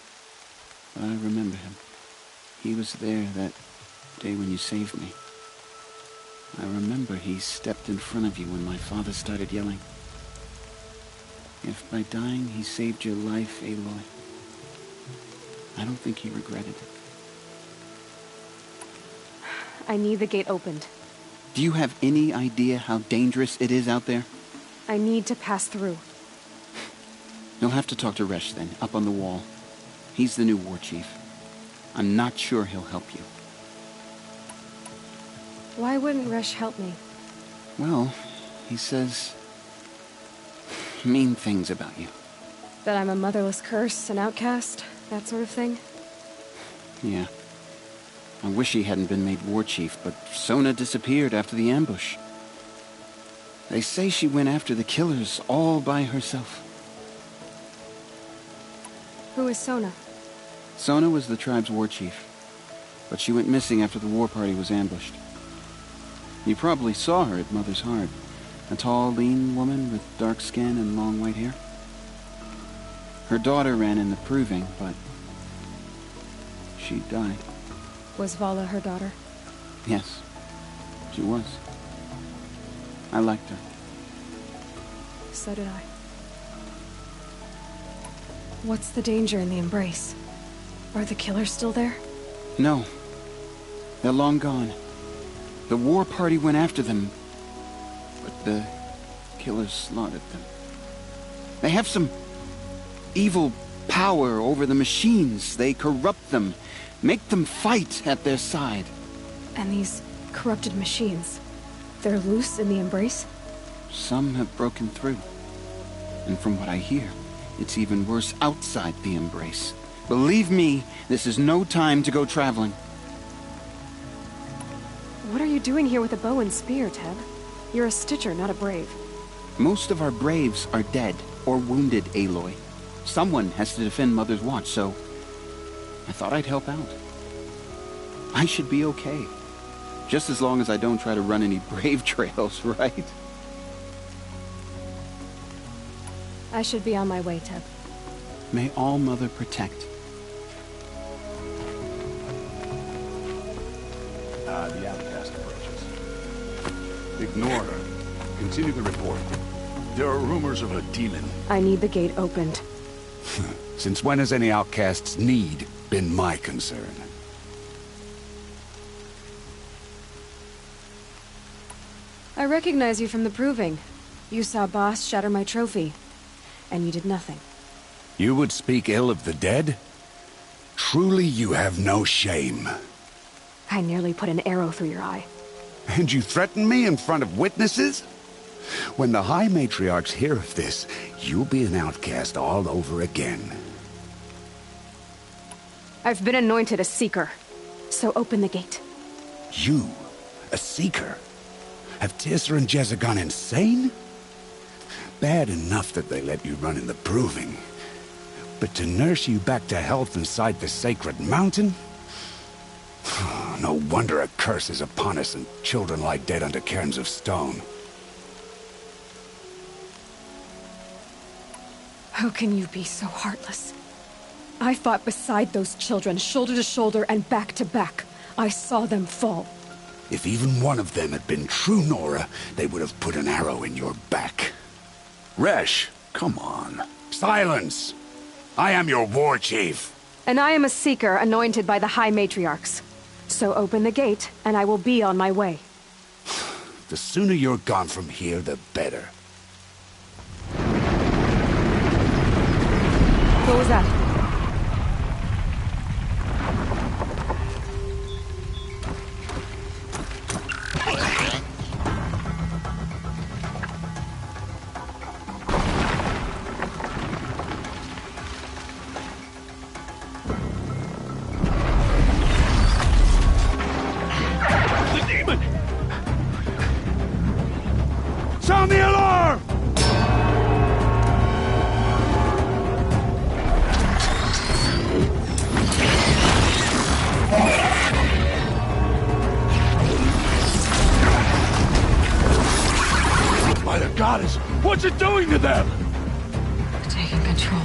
but I remember him. He was there that day when you saved me. I remember he stepped in front of you when my father started yelling. If by dying he saved your life, Aloy, I don't think he regretted it. I need the gate opened. Do you have any idea how dangerous it is out there? I need to pass through. You'll have to talk to Resh then, up on the wall. He's the new war chief. I'm not sure he'll help you. Why wouldn't Resh help me? Well, he says mean things about you. That I'm a motherless curse, an outcast, that sort of thing? Yeah. I wish he hadn't been made war chief, but Sona disappeared after the ambush. They say she went after the killers all by herself. Who is Sona? Sona was the tribe's war chief, but she went missing after the war party was ambushed. You probably saw her at Mother's Heart. A tall, lean woman with dark skin and long white hair. Her daughter ran in the proving, but she died. Was Vala her daughter? Yes, she was. I liked her. So did I. What's the danger in the embrace? Are the killers still there? No. They're long gone. The war party went after them, but the killers slaughtered them. They have some evil power over the machines. They corrupt them, make them fight at their side. And these corrupted machines, they're loose in the embrace? Some have broken through. And from what I hear, it's even worse outside the embrace. Believe me, this is no time to go traveling. What are you doing here with a bow and spear, Teb? You're a Stitcher, not a Brave. Most of our Braves are dead or wounded, Aloy. Someone has to defend Mother's Watch, so I thought I'd help out. I should be okay. Just as long as I don't try to run any Brave trails, right? I should be on my way, Teb. May All-Mother protect. The outcast approaches. Ignore her. Continue the report. There are rumors of a demon. I need the gate opened. Since when has any outcast's need been my concern? I recognize you from the proving. You saw Boss shatter my trophy, and you did nothing. You would speak ill of the dead? Truly you have no shame. I nearly put an arrow through your eye. And you threaten me in front of witnesses? When the High Matriarchs hear of this, you'll be an outcast all over again. I've been anointed a Seeker, so open the gate. You? A Seeker? Have Teersa and Jezza gone insane? Bad enough that they let you run in the Proving. But to nurse you back to health inside the Sacred Mountain? No wonder a curse is upon us and children lie dead under cairns of stone. How can you be so heartless? I fought beside those children, shoulder to shoulder and back to back. I saw them fall. If even one of them had been true Nora, they would have put an arrow in your back. Resh, come on. Silence! I am your war chief. And I am a Seeker anointed by the High Matriarchs. So open the gate, and I will be on my way. The sooner you're gone from here, the better. What was that? The demon! Sound the alarm! By the goddess, what's it doing to them? Taking control.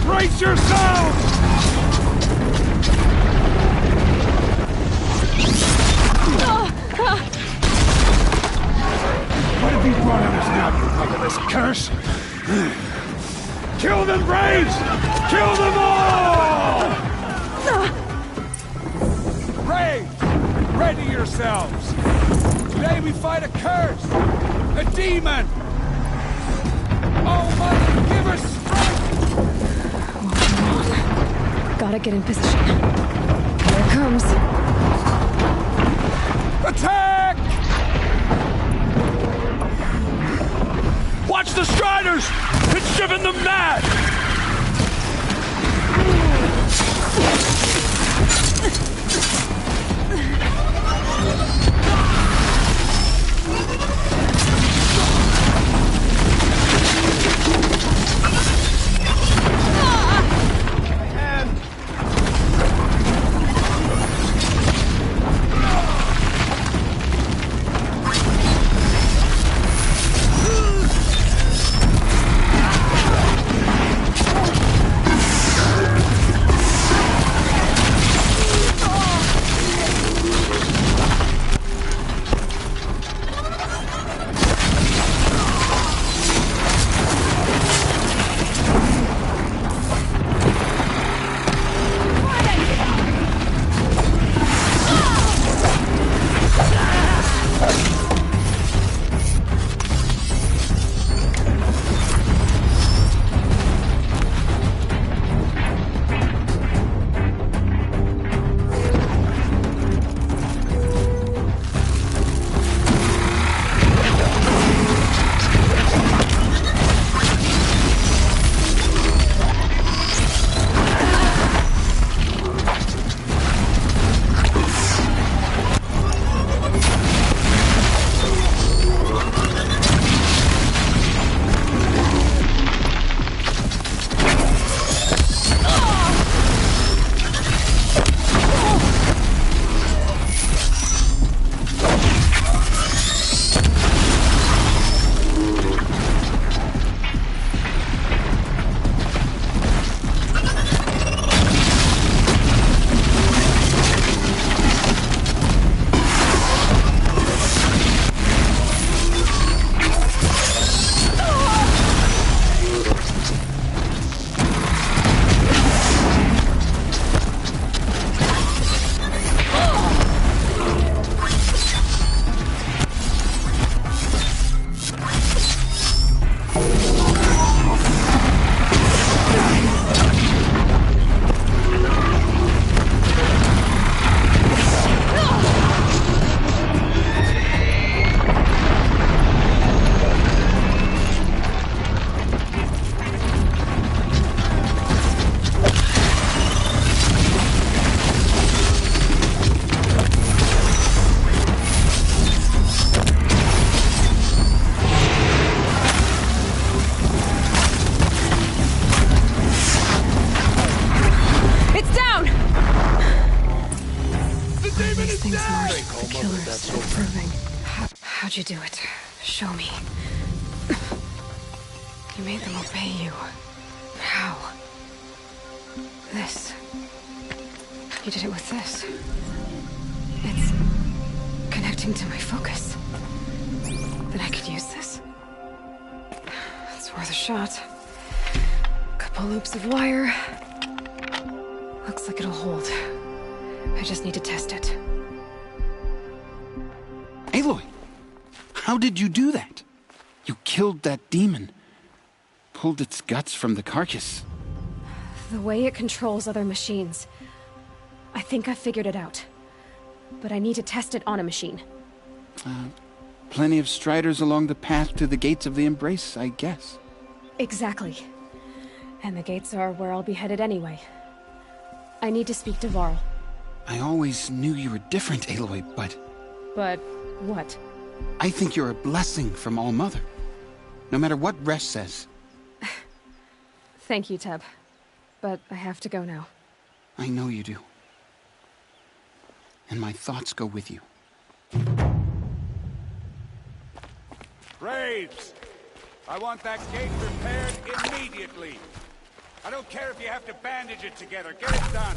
Brace yourselves! What have you brought on us now, you motherless curse? Kill them, Braves! Kill them all! Braves, ready yourselves! Today we fight a curse! A demon! Oh, Mother, give us strength! Gotta get in position. Here it comes. Attack! Watch the Striders! It's driven them mad! demon is things dead! marked the killers are proving. How'd you do it? Show me. You made them obey you. How? This. You did it with this. It's connecting to my focus. Then I could use this. It's worth a shot. Couple loops of wire. Looks like it'll hold. I just need to test it. Aloy! How did you do that? You killed that demon. Pulled its guts from the carcass. The way it controls other machines. I think I figured it out. But I need to test it on a machine. Plenty of striders along the path to the gates of the Embrace, I guess. Exactly. And the gates are where I'll be headed anyway. I need to speak to Varl. I always knew you were different, Aloy, but... But what? I think you're a blessing from All-Mother. No matter what Resh says. Thank you, Teb. But I have to go now. I know you do. And my thoughts go with you. Braves! I want that gate repaired immediately. I don't care if you have to bandage it together. Get it done.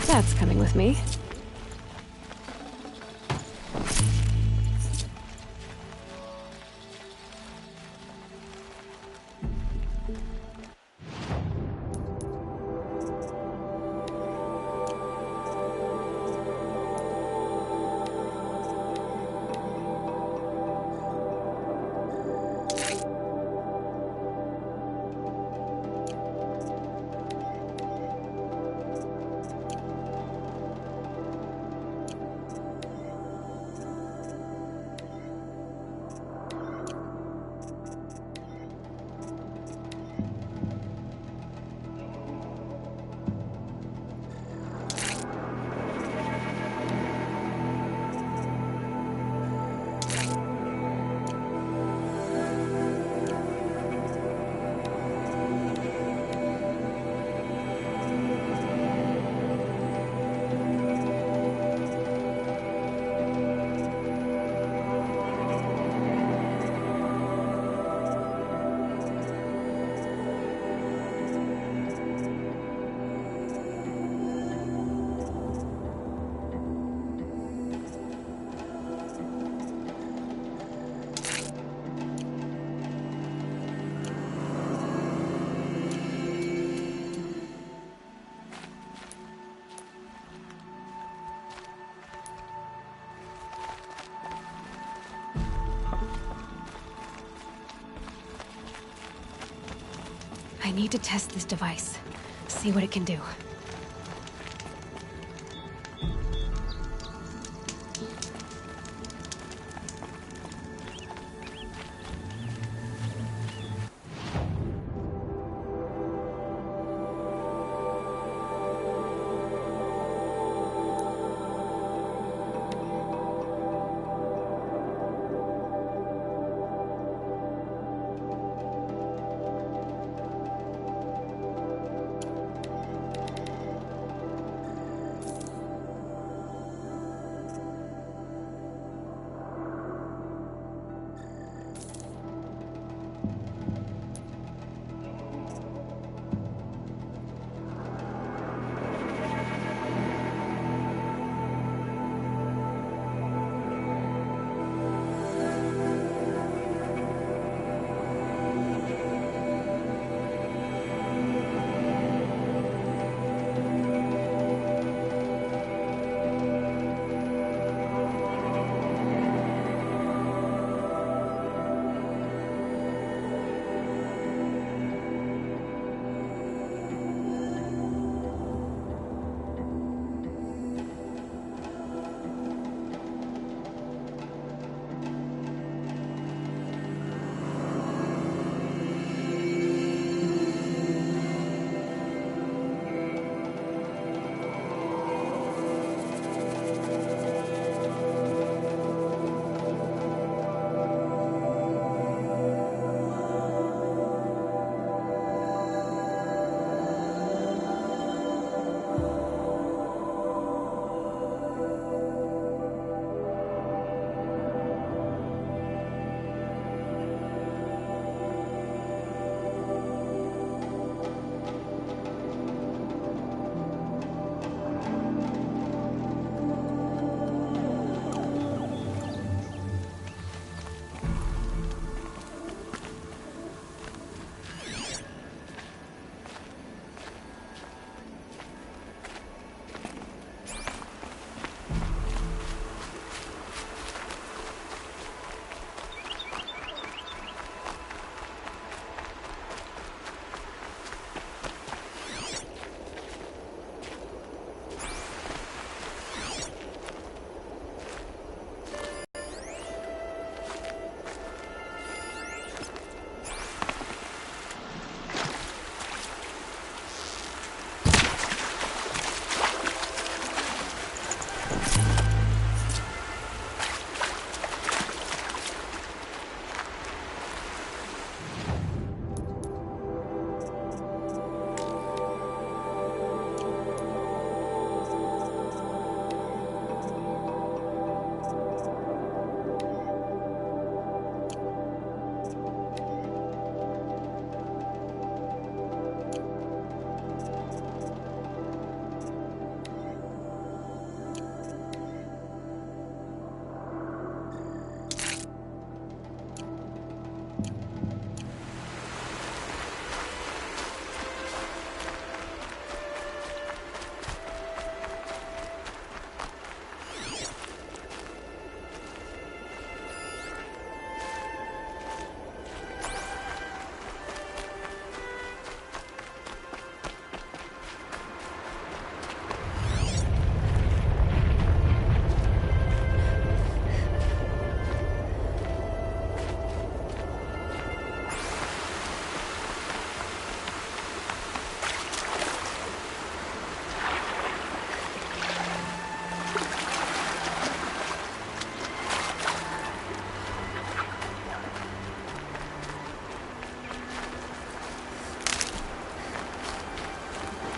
That's coming with me. need to test this device. See what it can do.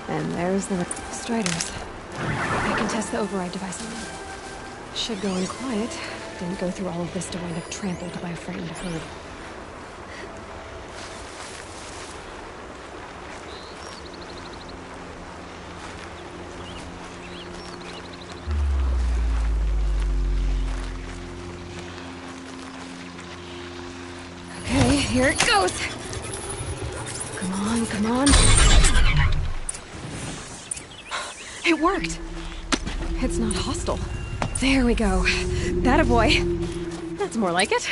And there's the Striders. I can test the override device on them. Should go in quiet. Didn't go through all of this to wind up trampled by a frightened herd. Okay, here it goes! Come on, come on. It worked! It's not hostile. There we go. That a boy. That's more like it.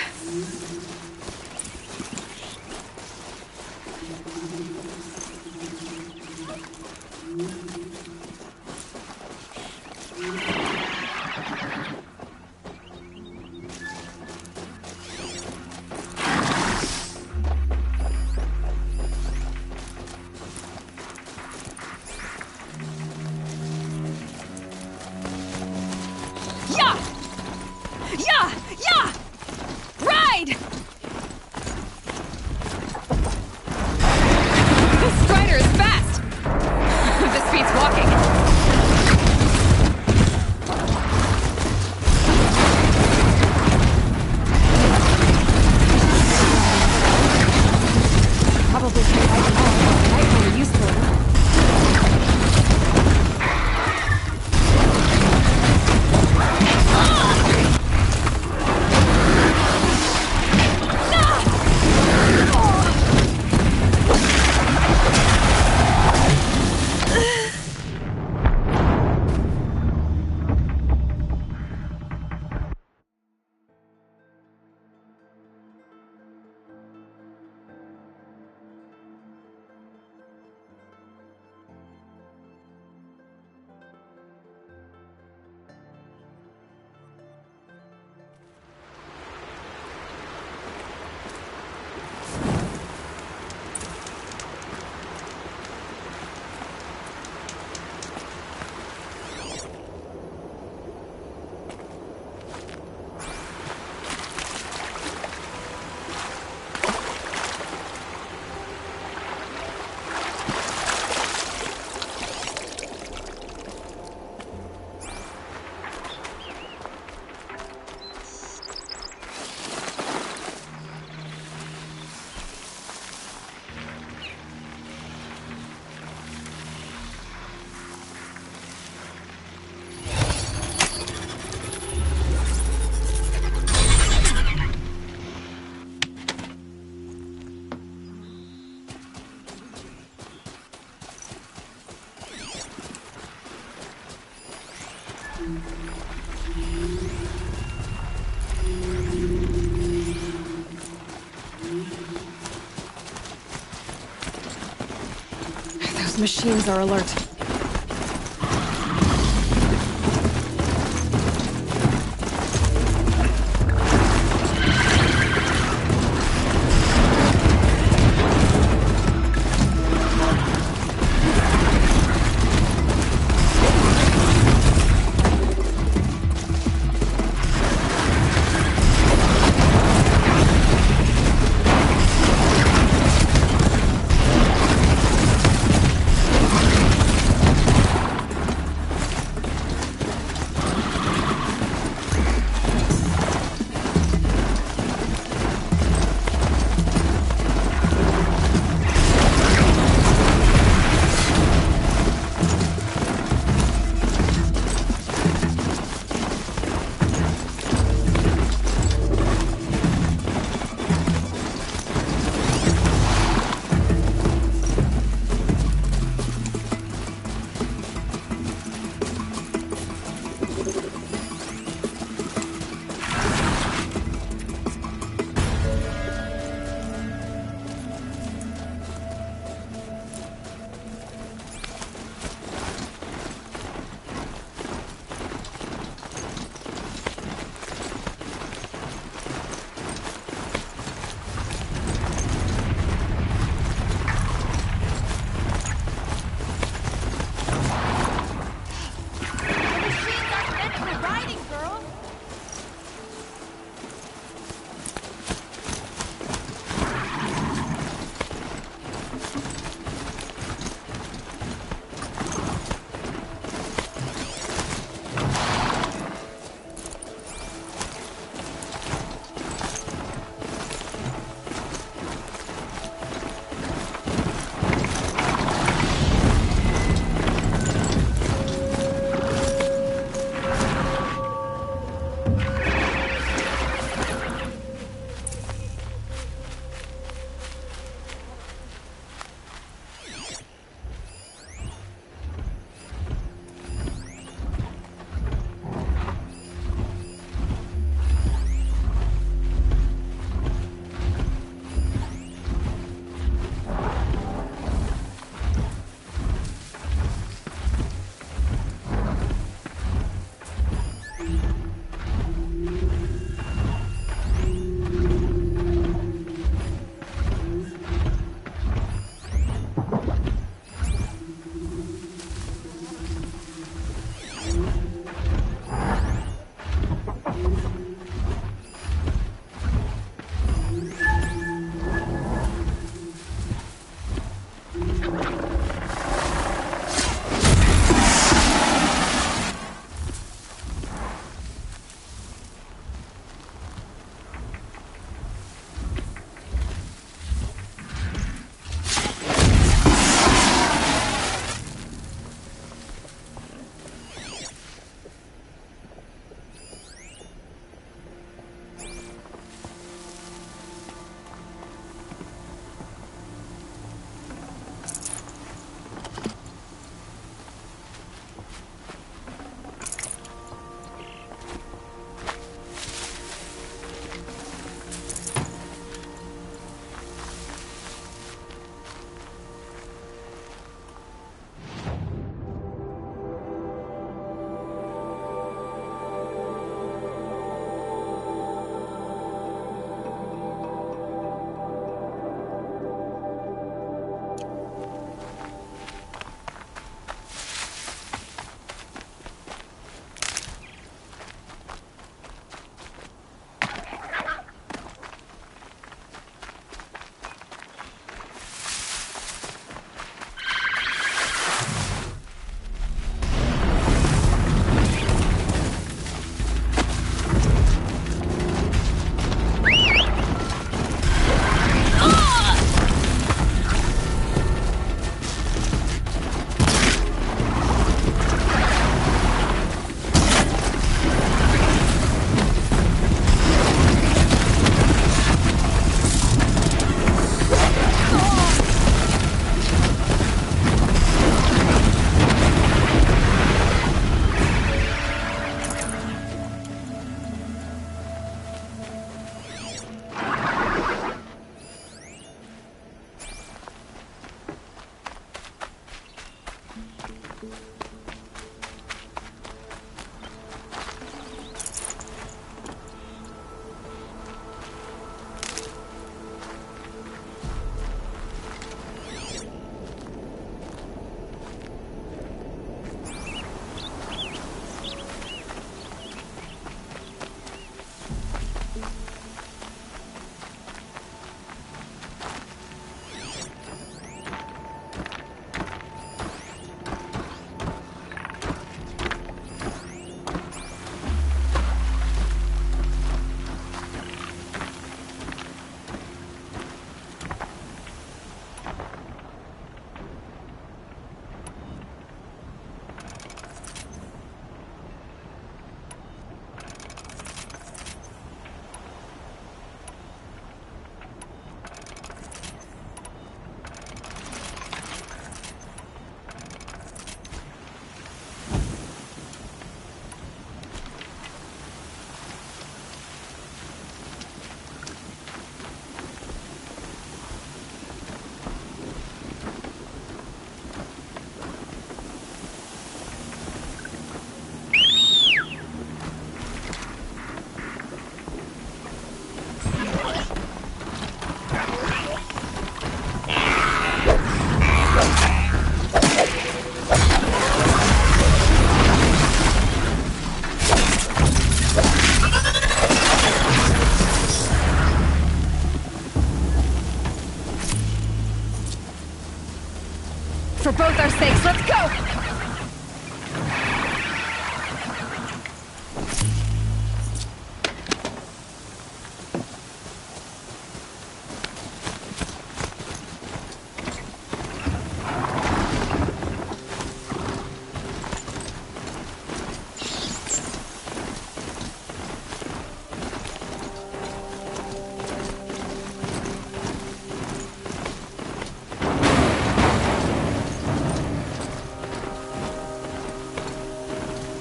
Those machines are alert.